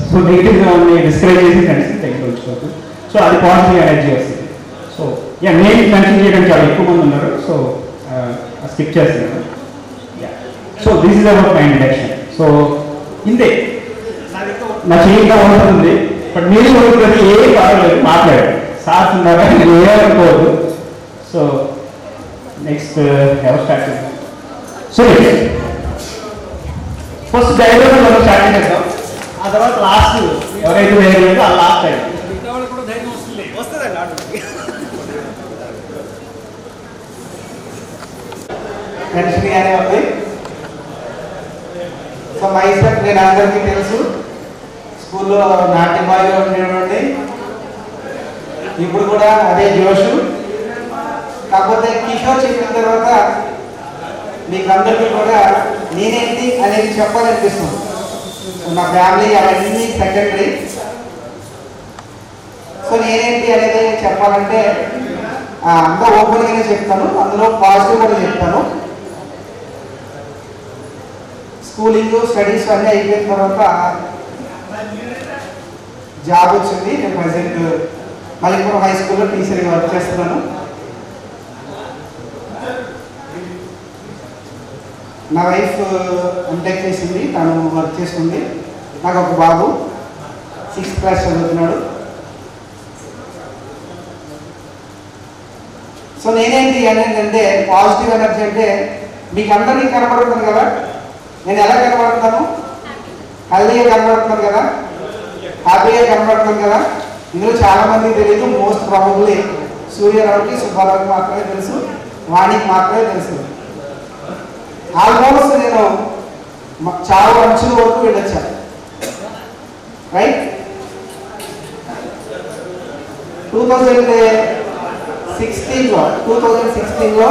సో నెగిటివ్గా ఉన్న డిస్కరేజ్ చేసే ఫ్రెండ్స్ని దగ్గర ఉంచుకోవచ్చు. సో అది పాజిటివ్ ఎనర్జీ వస్తుంది. సో నేను మెన్షన్ చేయడం చాలా ఎక్కువ మంది ఉన్నారు. సో స్కిప్ చేస్తున్నాను. So this is about my introduction. So ఇంతే నా చేయగా ఉంటుంది బట్ మీరు ఉంటుంది ఏం కావలేదు మాట్లాడారు సార్ ఉన్నారా ఏమనుకోవద్దు. సో నెక్స్ట్ ఎవరు స్టార్ట్ చేద్దాం? సురేష్ ఫస్ట్ డైలాగ్ మనం స్టార్ట్ చేద్దాం. ఆ తర్వాత లాస్ట్ ఎవరైతే వేయలేదో ఆ లాస్ట్ అయింది వస్తుందండి ఆటో. టెన్షన్ గానే ఉంది. సో మైసెల్ఫ్ నేను అందరికీ తెలుసు, స్కూల్లో నాట్య బాగా ఉండేవాడిని. ఇప్పుడు కూడా అదే జోషు. కాకపోతే కిషోర్ చెప్పిన తర్వాత మీకు అందరికీ కూడా నేనేంటి అనేది చెప్పాలనిపిస్తుంది. నా ఫ్యామిలీ అవన్నీ సెకండరీ. సో నేనేంటి అనేది చెప్పాలంటే అంతా ఓపెన్గానే చెప్తాను, అందులో పాజిటివ్ కూడా చెప్తాను. స్కూలింగ్ స్టడీస్ అన్నీ అయిపోయిన తర్వాత జాబ్ వచ్చింది. నేను ప్రజెంట్ మళ్ళీపురం హై స్కూల్లో టీచర్గా వర్క్ చేస్తున్నాను. నా వైఫ్ ఎంటెక్ చేసింది, తను వర్క్ చేస్తుంది. నాకు ఒక బాబు 6th క్లాస్ చదువుతున్నాడు. సో నేనేంటి అనేది పాజిటివ్ ఎనర్జీ అంటే మీకు అందరికీ కనబడుతుంది కదా. నేను ఎలా కనబడుతున్నాను? హెల్దీగా కనబడుతున్నాను కదా, హ్యాపీగా కనబడుతున్నాను కదా. ఇందులో చాలామంది తెలియదు. మోస్ట్ ప్రాబబ్లీ సూర్యరావుకి సుబ్బారావుకి మాత్రమే తెలుసు, వాణికి మాత్రమే తెలుసు. ఆల్మోస్ట్ నేను చాలా అంచుల వరకు వెళ్ళొచ్చాను. రైట్. 2016లో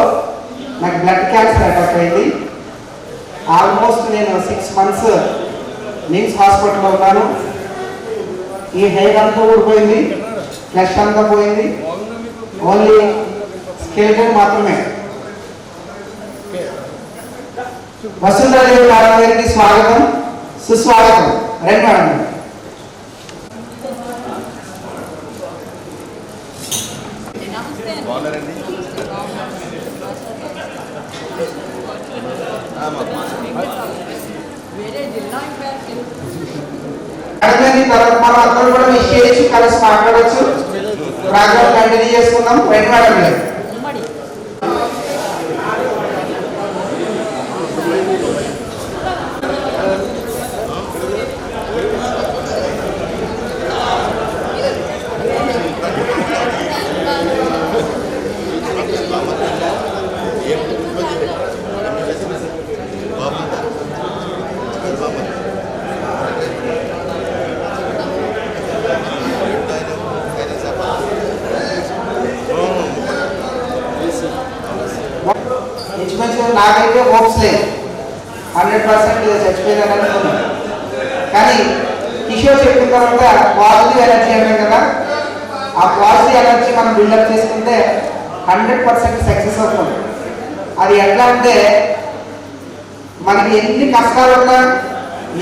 నాకు బ్లడ్ క్యాన్సర్ అటాక్ అయింది. ఆల్మోస్ట్ నేను 6 months నిమ్స్ హాస్పిటల్లో ఉన్నాను. ఈ హెయిర్ అంతా ఊడిపోయింది, ఫ్లెష్ అంతా పోయింది, ఓన్లీ స్కెలిటన్ మాత్రమే. వసుంధరాదేవి గారికి స్వాగతం. సుస్వాగతం. రండి మేడం. తర్వాత మనం అందరూ కూడా మీ స్టేజ్ కలిసి మాట్లాడవచ్చు. ప్రోగ్రామ్ కంటిన్యూ చేసుకుందాం. రండి మేడం గారు. నాకైతే హోప్స్ లేదు, 100% చచ్చిపోయిందని అనుకున్నాను. కానీ కిషోర్ చెప్పిన తర్వాత పాజిటివ్ ఎనర్జీ అంటాం కదా, ఆ పాజిటివ్ ఎనర్జీ మనం బిల్డప్ చేసుకుంటే 100% సక్సెస్ అవుతుంది. అది ఎట్లా అంటే మనకి ఎన్ని కష్టాలు ఉన్నా,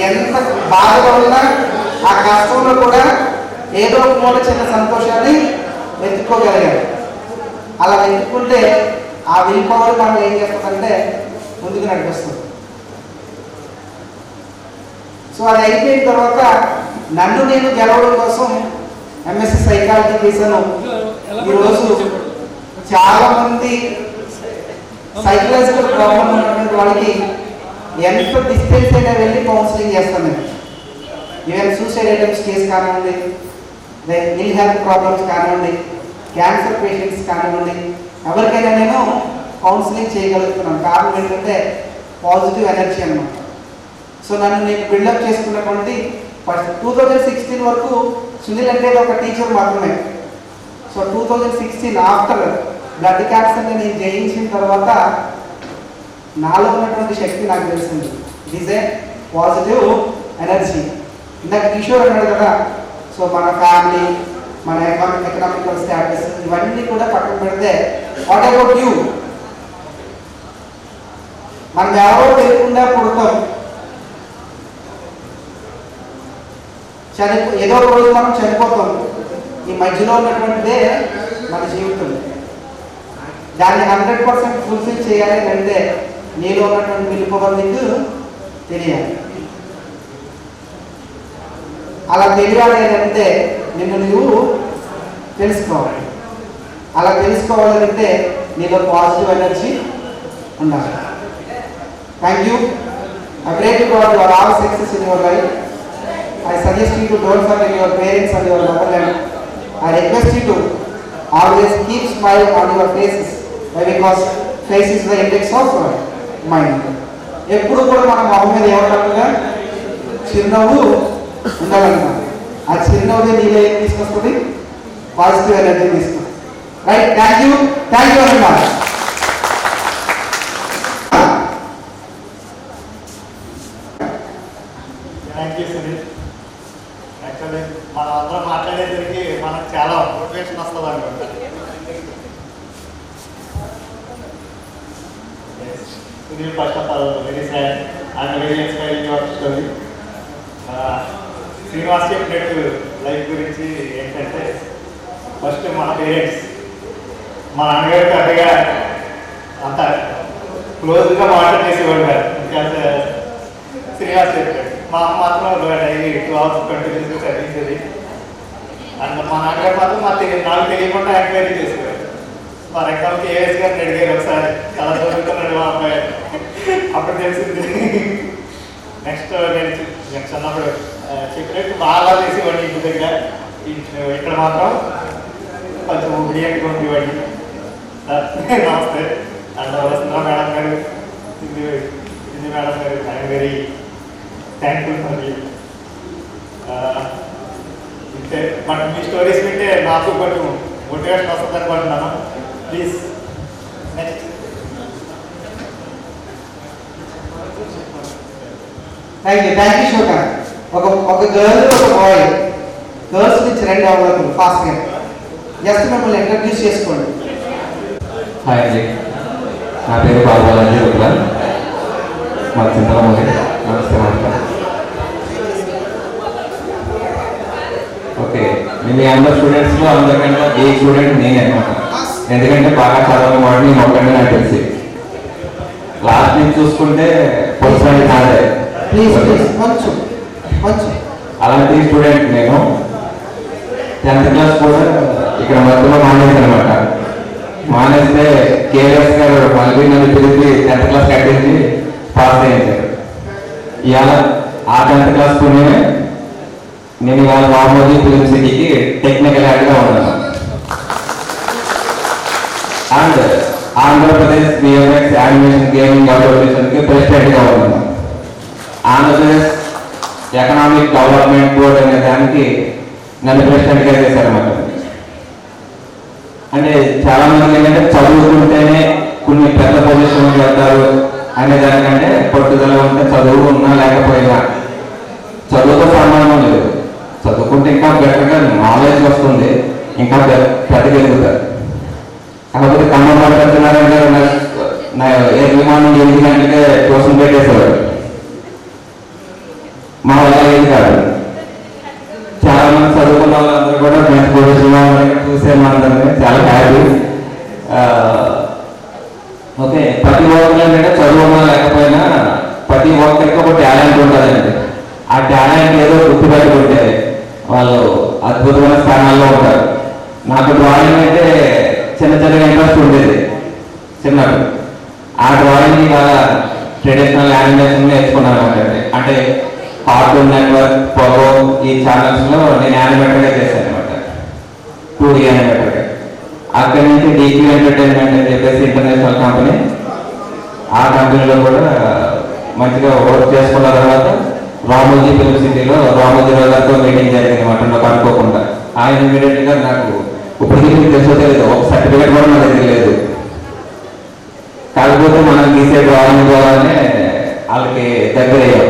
ఎంత బాధగా ఉన్నా, ఆ కష్టంలో కూడా ఏదో ఒక మూల చిన్న సంతోషాన్ని వెతుక్కోగలిగారు. అలా వెతుక్కుంటే ఆ విల్ పవర్ మనం ఏం చేస్తుందంటే ముందుకు నడిపిస్తుంది. సో అది అయిపోయిన తర్వాత నన్ను నేను గెలవడం కోసం ఎంఎస్సి సైకాలజీ చేశాను. ఈరోజు చాలా మంది సైకలాజికల్ ప్రాబ్లం ఉన్నటువంటి వాళ్ళకి ఎంత డిస్టెన్స్ అయినా వెళ్ళి కౌన్సిలింగ్ చేస్తాను నేను. ఈవెన్ సూసైడ్ అటెంప్ట్స్ కేసు కానివ్వండి, ఇల్ హెల్త్ ప్రాబ్లమ్స్ కానివ్వండి, క్యాన్సర్ పేషెంట్స్ కానివ్వండి, ఎవరికైనా నేను కౌన్సిలింగ్ చేయగలుగుతున్నాను. కారణం ఏంటంటే పాజిటివ్ ఎనర్జీ అన్నమాట. సో నన్ను నేను బిల్డప్ చేసుకున్నటువంటి 2016 వరకు సునీల్ అంటే ఒక టీచర్ మాత్రమే. సో 2016 ఆఫ్టర్ బ్లడ్ క్యాన్సర్ని నేను జయించిన తర్వాత నాలో ఉన్నటువంటి శక్తి నాకు తెలిసింది. It is a positive energy. ఇందాక కిషోర్ అన్నాడు కదా, సో మన ఫ్యామిలీ, మన ఎకనామికల్ స్టాటస్ ఇవన్నీ కూడా పక్కన పెడితే వాట్ అబౌట్ యూ? మనం ఎవరో తెలియకుండా పుడతాం, ఏదో ఒక రోజు మనం చనిపోతాం. ఈ మధ్యలో ఉన్నటువంటిదే మన జీవితం. దాన్ని 100% ఫుల్ఫిల్ చేయాలి అంటే నీలో ఉన్నటువంటి విలుపవర్ నీకు తెలియాలి. అలా తెలియాలి అంటే నిన్ను నువ్వు తెలుసుకోవాలి. అలా తెలుసుకోవాలంటే నీలో పాజిటివ్ ఎనర్జీ ఉండాలి. Thank you. I pray to God you are all success in your life. I suggest you to don't forget your parents and your motherland. I request you to always keep smile on your faces, because face is the index of mind. ఎప్పుడు కూడా మన మొహం మీద ఏమంటారుగా చిరునవ్వు ఉండాలన్నమాట. ఆ చిరునవ్వు నీలో ఏం తీసుకొస్తుంది? పాజిటివ్ ఎనర్జీ తీసుకొస్తుంది. Right. Thank you very much. Thank you Sunil. Actually మనం అందరం మాట్లాడేసరికి మనకు చాలా మోటివేషన్ వస్తుంది అనుకుంటా. Sunil, first of all very sad and very inspiring your story. Srinivas చెప్పినట్టు లైఫ్ గురించి ఏంటంటే, ఫస్ట్ మన పేరెంట్స్, మా నాన్నగారు పెద్దగా అంత క్లోజ్గా మాటలు చేసేవాడు కాదు. ఇంకా శ్రీనివాస్ చెప్పాడు. మా అమ్మ మాత్రం డైలీ 2 hours కంటిన్యూస్గా చదివించేది. అండ్ మా నాన్నగారు మాత్రం నాకు తెలియకుండా ఎంక్వైరీ చేసేవాడు. మా ఎగ్జామ్కి ఏఎస్ గారిని అడిగారు ఒకసారి, చాలా చదువుతున్నాడు మా అబ్బాయి. అప్పుడు తెలిసింది. నెక్స్ట్ నేను చిన్నప్పుడు చెప్పినట్టు బాగా చేసేవాడిని ఇంటి దగ్గర. ఇక్కడ మాత్రం కొంచెం ఉడియంగా ఉండేవాడిని. నమస్తే. అండ్ వసుంధర మేడం గారు, ఇది madam garu, I'm very thankful for you. ఇంతే. బట్ మీ స్టోరీస్ వింటే నాకు కొంచెం మోటివేషన్ వస్తుంది అనుకుంటున్నాను. Please next. థ్యాంక్ యూ శోకర్. ఒక గర్ల్, ఒక బాయ్. గర్ల్స్ నుంచి 2 అవుతుంది ఫాస్ట్గా. జస్ట్ మిమ్మల్ని ఇంట్రడ్యూస్ చేసుకోండి. హాయ్ అండి, నా పేరు బాలబాలాజీ రుద్ర, మా చింతలమూలి. నమస్తే. మీ అందరు స్టూడెంట్స్లో అందరికంటే ఏ స్టూడెంట్ నేనే అనమాట. ఎందుకంటే బాగా చదవని వాడిని నేను ఒక్కడే నాకు తెలిసి. లాస్ట్ నుంచి చూసుకుంటే పొజిషన్ నాదే. ప్లీజ్ కొంచెం కొంచెం. అలాంటి స్టూడెంట్ నేను 10th క్లాస్ కూడా ఇక్కడ మధ్యలో మానేసాను అనమాట. మానేస్తే కేఎస్ గారు మళ్ళీ నన్ను పిలిచి 10th క్లాస్ కట్టించి పాస్ చేయించారు. ఇవాళ ఆ 10th క్లాస్ నేను ఇవాళ రామోజీ ఫిలిం సిటీకి టెక్నికల్ హెడ్గా ఉన్నాను. And Andhra Pradesh VFX animation gaming అసోసియేషన్కి ప్రెసిడెంట్గా ఉన్నాను. ఆంధ్రప్రదేశ్ ఎకనామిక్ డెవలప్మెంట్ బోర్డ్ అనే దానికి నన్ను ప్రెసిడెంట్గా చేశారన్నమాట. అంటే చాలా మంది ఏంటంటే చదువుకుంటేనే కొన్ని పెద్ద పొజిషన్కి వెళ్తారు అనే దానికంటే పట్టుదల ఉంటే చదువు ఉన్నా లేకపోయినా చదువుతో సంబంధం లేదు. చదువుకుంటే ఇంకా బెటర్గా నాలెడ్జ్ వస్తుంది, ఇంకా పెద్దగలుగుతారు. కాకపోతే ఖమ్మం పడుతున్నారంటే ఎర్లీ మార్నింగ్ 8 గంటలకే ట్యూషన్ పెట్టేసేవాడు. మా వల్ల ఏది కాదు. చాలా మంది చదువుకున్న వాళ్ళందరూ కూడా మంచి పొజిషన్లో చూసే మనందరినీ చాలా హ్యాపీ. ఓకే, ప్రతి ఒక్కరు ఏంటంటే చదువుకున్నా లేకపోయినా ప్రతి ఒక్కరికి ఒక టాలెంట్ ఉంటుందండి. ఆ టాలెంట్ ఏదో గుర్తుపెట్టుకుంటే వాళ్ళు అద్భుతమైన స్థానాల్లో ఉంటారు. నాకు డ్రాయింగ్ అంటే చిన్న ఇంట్రెస్ట్ ఉండేది చిన్నప్పుడు. ఆ డ్రాయింగ్ ఇవాళ ట్రెడిషనల్ యానిమేషన్ నేర్చుకున్నాను అంటే కార్టూన్ నెట్వర్క్, పొగో ఈ ఛానల్స్లో నేను యానిమేటర్గా చేశాను అనమాట, 2D యానిమేటర్గా. అక్కడి నుంచి డీక్యూ ఎంటర్టైన్మెంట్ అని చెప్పేసి ఇంటర్నేషనల్ కంపెనీ, ఆ కంపెనీలో కూడా మంచిగా వర్క్ చేసుకున్న తర్వాత రామోజీ ఫిలిం సిటీలో రామోజీ గారితో మీటింగ్ జరిగింది అనమాట నాకు అనుకోకుండా. ఆయన ఇమీడియట్గా నాకు ఇప్పటికీ మీకు తెలుసో తెలియదు, ఒక సర్టిఫికేట్ కూడా నా దగ్గర లేదు. కాకపోతే మనం గీసే డ్రాయింగ్ ద్వారానే వాళ్ళకి దగ్గర అయ్యాం.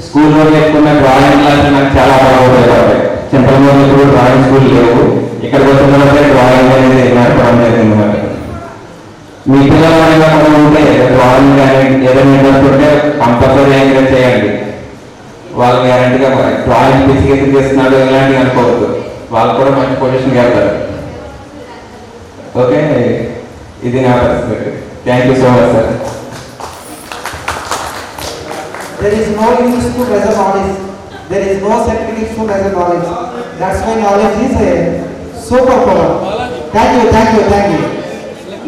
స్కూల్లో నేర్చుకున్న డ్రాయింగ్ క్లాసులు నాకు చాలా బాగుంటాయి. చింతలమూరులో ఇప్పుడు డ్రాయింగ్ స్కూల్ లేవు. ఇక్కడికి వచ్చిన తర్వాత డ్రాయింగ్ అనేది నేర్పడం జరిగింది అనమాట. మీ పిల్లలు కూడా ఉంటే డ్రాయింగ్ కానీ ఏదైనా ఇంట్రెస్ట్ ఉంటే కంపల్సరీ ఎంకరేజ్ చేయండి. వాళ్ళు గ్యారంటీగా డ్రాయింగ్ పిచ్చికి చేస్తున్నాడు ఇలాంటివి అనుకోవద్దు, వాళ్ళు కూడా మంచి పొజిషన్కి వెళ్తారు. ఓకే, ఇది నా పరిస్థితి. Thank you so much sir. There is no English school as a knowledge. There is no certificate school as a knowledge. That's why knowledge is a superpower. Thank you, thank you, thank you.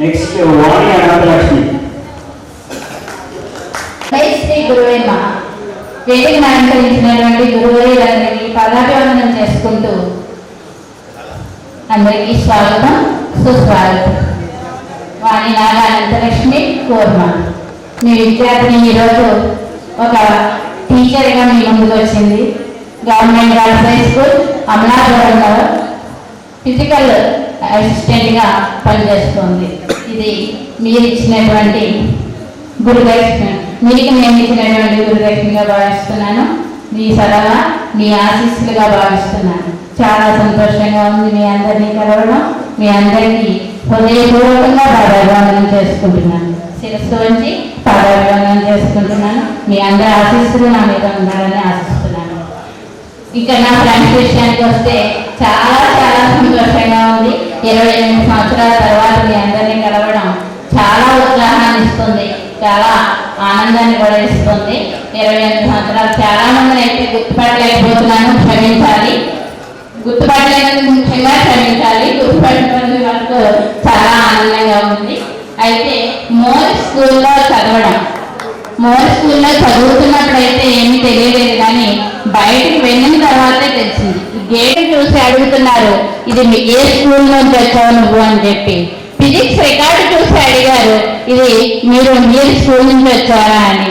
Next Vani Anantalakshmi. శ్రీ గురువే మహా. వేదికను అలంకరించినటువంటి గురువులందరికీ పదాభివందనం చేసుకుంటూ అందరికీ స్వాగతం, సుస్వాగతం. వాణి నాగా అనంతలక్ష్మి కోర్మ. మీ విద్యార్థిని ఈరోజు ఒక టీచర్గా మీ ముందుకు వచ్చింది. గవర్నమెంట్ గర్ల్స్ హై స్కూల్ అమలాపురంలో ఫిజికల్ అసిస్టెంట్గా పనిచేస్తుంది. ఇది మీరు ఇచ్చినటువంటి గురుదక్షిణ, మీకు నేను ఇచ్చినటువంటి గురుదక్షిణగా భావిస్తున్నాను. మీ సలహా, మీ ఆశీస్సులుగా భావిస్తున్నాను. చాలా సంతోషంగా ఉంది మీ అందరినీ కలవడం. మీ అందరికీ హృదయపూర్వకంగా పాదాభివందనం చేసుకుంటున్నాను. శిరస్సు వంచి పాదాభివందనం చేసుకుంటున్నాను. మీ అందరి ఆశీస్సులు నా మీద ఉండాలని ఆశిస్తున్నాను. ఇంకా నా ఫ్రెండ్స్ విషయానికి వస్తే చాలా చాలా సంతోషంగా ఉంది. 28 సంవత్సరాల తర్వాత మీ అందరినీ కలవడం చాలా ఉత్సాహాన్ని ఇస్తుంది, చాలా ఆనందాన్ని కూడా ఇస్తుంది. 28 సంవత్సరాలు చాలా మందిని అయితే గుర్తుపట్టలేకపోతున్నాను, క్షమించాలి. గుర్తుపట్టలేనందుకు ముఖ్యంగా క్షమించాలి. గుర్తుపట్టిన వరకు చాలా ఆనందంగా ఉంది. అయితే మోర్ స్కూల్లో చదువుతున్నప్పుడైతే ఏమీ తెలియలేదు, కానీ బయటకు వెళ్ళిన తర్వాతే తెలిసింది. గేట్ చూసి అడుగుతున్నారు, ఇది ఏ స్కూల్ నుంచి వచ్చావు నువ్వు అని చెప్పి. ఫిజిక్స్ రికార్డు చూసి అడిగారు, ఇది మీరు స్కూల్ నుంచి వచ్చారా అని.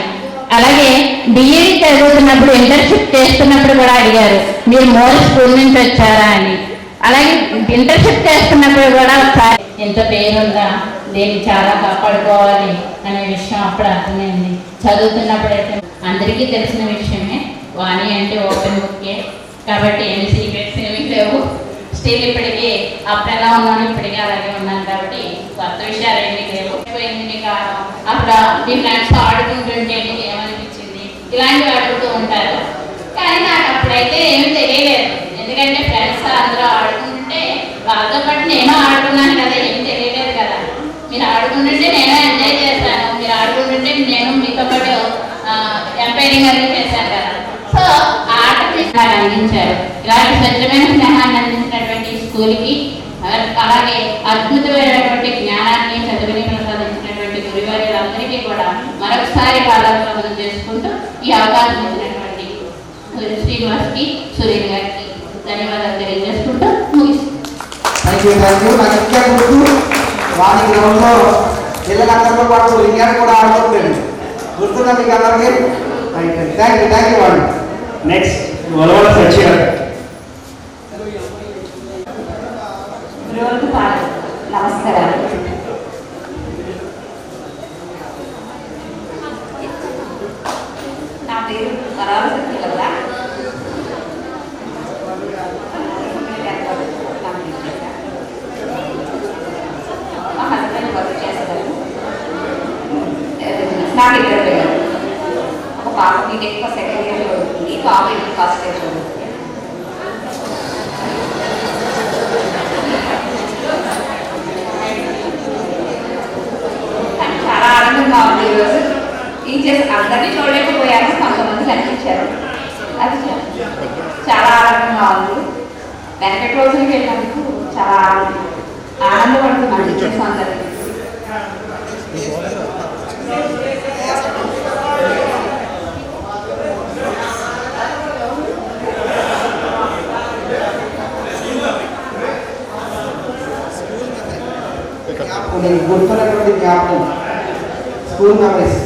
అలాగే డిఈడి చదువుతున్నప్పుడు ఇంటర్న్షిప్ చేస్తున్నప్పుడు కూడా అడిగారు, మీరు మోర్ స్కూల్ నుంచి వచ్చారా అని. అలాగే ఇంటర్న్షిప్ చేస్తున్నప్పుడు కూడా ఒకసారి ఎంత పేరుందా, దీన్ని చాలా కాపాడుకోవాలి అనే విషయం అప్పుడు అర్థమైంది. చదువుతున్నప్పుడైతే అందరికీ తెలిసిన విషయమే, వాణి అంటే ఓపెన్ బుక్కే కాబట్టి ఎన్ని సీక్రెట్స్ ఏమీ లేవు. స్టిల్ ఇప్పటికీ అప్పుడు ఎలా ఉన్నాను ఇప్పటికీ అలాగే ఉన్నాను కాబట్టి కొత్త విషయాలు ఏమీ లేవు. మీకు అప్పుడు మీ ఫ్రెండ్స్ ఆడుకుంటుంటే మీకు ఏమనిపించింది ఇలాంటివి అడుగుతూ ఉంటారు. కానీ నాకు అప్పుడైతే ఏమీ తెలియలేదు, ఎందుకంటే ఎందుకంటే ఫ్రెండ్స్ అందరూ ఆడుకుంటే వాళ్ళతో పాటు నేను ఆడుకున్నాను కదా, ఏం తెలియలేదు కదా. మీరు ఆడుకుంటుంటే నేను ఎంజాయ్ చేశాను, మీరు ఆడుకుంటుంటే నేను మీతో పాటు ఎంపైరింగ్ అది చేశాను కదా. సో ఆట స్నేహాన్ని అందించారు. ఇలాంటి స్వచ్ఛమైన స్నేహాన్ని అందించినటువంటి స్కూల్కి, అలాగే అద్భుతమైనటువంటి జ్ఞానాన్ని చదువుని ప్రసాదించినటువంటి గురువారులందరికీ కూడా మరొకసారి పాదాభివందనం చేసుకుంటూ ఈ అవకాశం ఇచ్చినటువంటి శ్రీనివాస్కి, సురేష్ గారికి ధన్యవాదాలు తెలియజేసుకుంటూ ముగిస్తాను. నాకు ఇంకా గుర్తు వారి గ్రౌండ్లో పిల్లలందరితో పాటు రింగారు కూడా ఆడుకోలేదు. గుర్తున్నా మీకు అందరికీ? థ్యాంక్ యూ వాళ్ళు. నెక్స్ట్ వలవల సత్యగారు. నమస్కారాలు. నా పేరు వరాల సత్యలత. మా హస్బెండ్ వర్క్ చేస్తారు. నాకు ఇద్దరు పిల్లలు. ఒక పాప బీటెక్ సెకండ్ ఇయర్ చదువుతుంది, పాప ఇంటర్ ఫస్ట్ ఇయర్ చదువుతుంది. చాలా ఆనందంగా ఉంది ఈరోజు. టీచర్స్ అందరినీ చూడలేకపోయారు, కొంతమంది కనిపించారు. అది చాలా ఆనందంగా ఉంది. వెనకటి రోజులకి వెళ్ళినందుకు చాలా ఆనందపడుతున్నాను టీచర్స్ అందరికీ. గుర్తున్నటువంటి జ్ఞాపకం స్కూల్ మెమరీస్.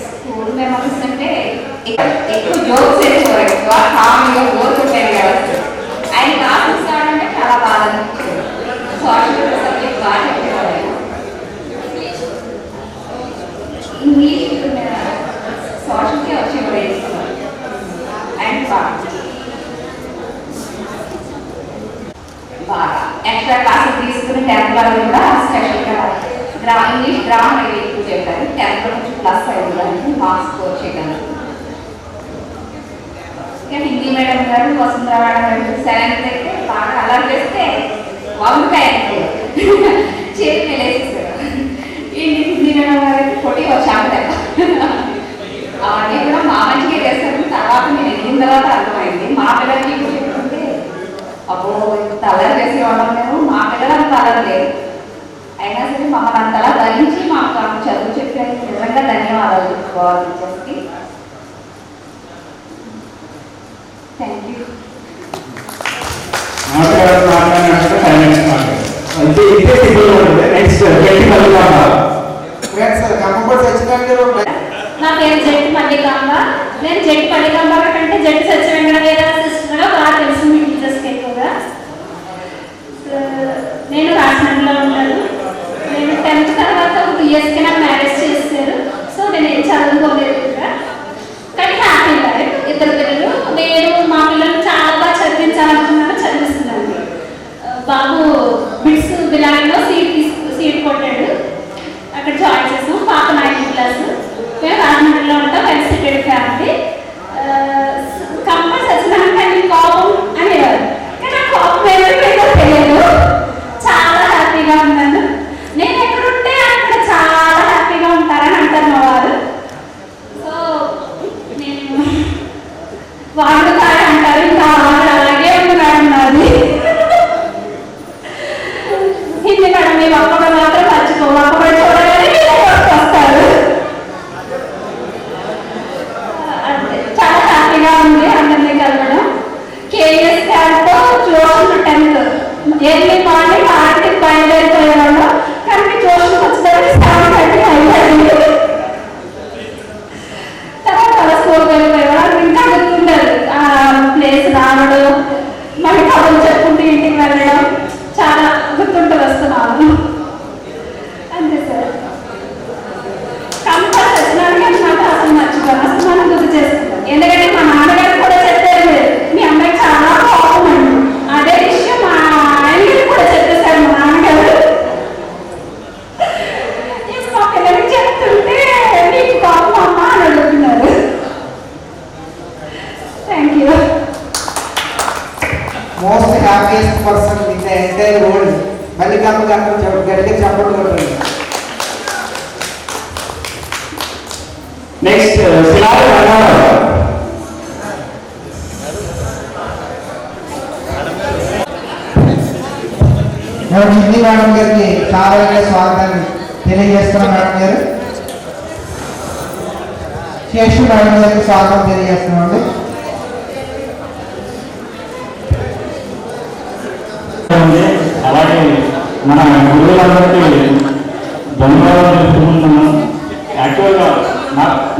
స్కూల్ మెమరీస్ అంటే ఎక్కువ జోక్స్ వేసేవారు, ఎక్కువ కామెడీగా బోర్ కొట్టారు కదా. ఆయన క్లాసెస్ కావాలంటే చాలా బాగా అనిపించేది. సోషల్ సబ్జెక్ట్ బాగా చెప్పేవారు. ఇంగ్లీష్ సోషల్కే వచ్చేవారు. అండ్ బాగా ఎక్స్ట్రా క్లాసెస్ తీసుకుని 10th వరకు కూడా స్పెషల్గా ఇంగ్లీష్ డ్రామా ఎక్కువ చెప్పారు. 10th నుంచి ప్లస్ అయ్యేదానికి మార్క్స్ స్కోర్ చేయడానికి. ఇంకా హిందీ మేడం గారు, వసుంధర మేడం గారు 7th అయితే బాగా అలర్ట్ చేస్తే వంకాయ చేతి వెళ్ళేసేసారు. ఈ హిందీ మేడం గారు అయితే పొట్టి వచ్చాము. అవన్నీ కూడా మా మంచిగా చేస్తారు. తర్వాత నేను ఎదిగిన తర్వాత అర్థమైంది. మా పిల్లలకి చెప్తుంటే అబ్బో ఇంత అల్లరి చేసి ఇవ్వడం లేదు, మా పిల్లలు అంత అల్లరి లేదు. అయినా సరే మమ్మల్ని అంతలా ధరించి మాకు చదువు చెప్పారు. నిజంగా ధన్యవాదాలు చెప్పుకోవాలి టీచర్స్కి. Thank you. నా పేరు జట్టి మల్లికాంబ. నేను జట్టి మల్లికాంబ కంటే జట్టి సత్యవేంకట సిస్టర్గా బాగా తెలుసు మీ టీచర్స్కి ఎక్కువగా. నేను రాజమండ్రిలో ఉంటాను. నేను 10th తర్వాత ఒక 2 yearsకి నాకు మ్యారేజ్ చేశారు. సో నేను ఏం చదువుకోలేదు ఇంకా, కానీ హ్యాపీ లైఫ్. 2 పిల్లలు. నేను మా పిల్లలు చాలా బాగా చదివించాలనుకున్నాను, చదివిస్తున్నాను. బాబు బిట్స్ బిలాంగ్లో సీట్ కొట్టాడు, అక్కడ జాయిన్ చేసాం. పాప 9th class. మేము రాజమండ్రిలో ఉంటాం, వెల్ సెటిల్డ్ ఫ్యామిలీ. కంపల్సరీ సచ్చినాక కోపం అనేవారు, కానీ ఆ కోపం ఏదో తెలియదు. చాలా హ్యాపీగా ఉన్నాను. నేను ఎక్కడుంటే అక్కడ చాలా హ్యాపీగా ఉంటారని అంటారు మా వారు. సో నేను వాడు కాదు అంటారు, ఇంకా వాడు అలాగే ఉన్నాడు. నాది హిందీ మేడం మేము ఒక్కడు మాత్రం మర్చిపోము. ఒక్కడు చూడగానే వస్తారు. చాలా హ్యాపీగా ఉంది అందరినీ కలవడం. కేవీ తల్లి కాకుండా గట్టిగా చెప్పండి కొట్టండి. నెక్స్ట్ శిలారి రంగారావు. హిందీ మేడం గారికి చాలా స్వాగతాన్ని తెలియజేస్తున్నాం. మేడం గారు శేషు మేడం గారికి స్వాగతం తెలియజేస్తున్నామండి. అలాగే మన గురువులందరికీ ధన్యవాదాలు తెలుపుకుంటున్నాను. యాక్చువల్గా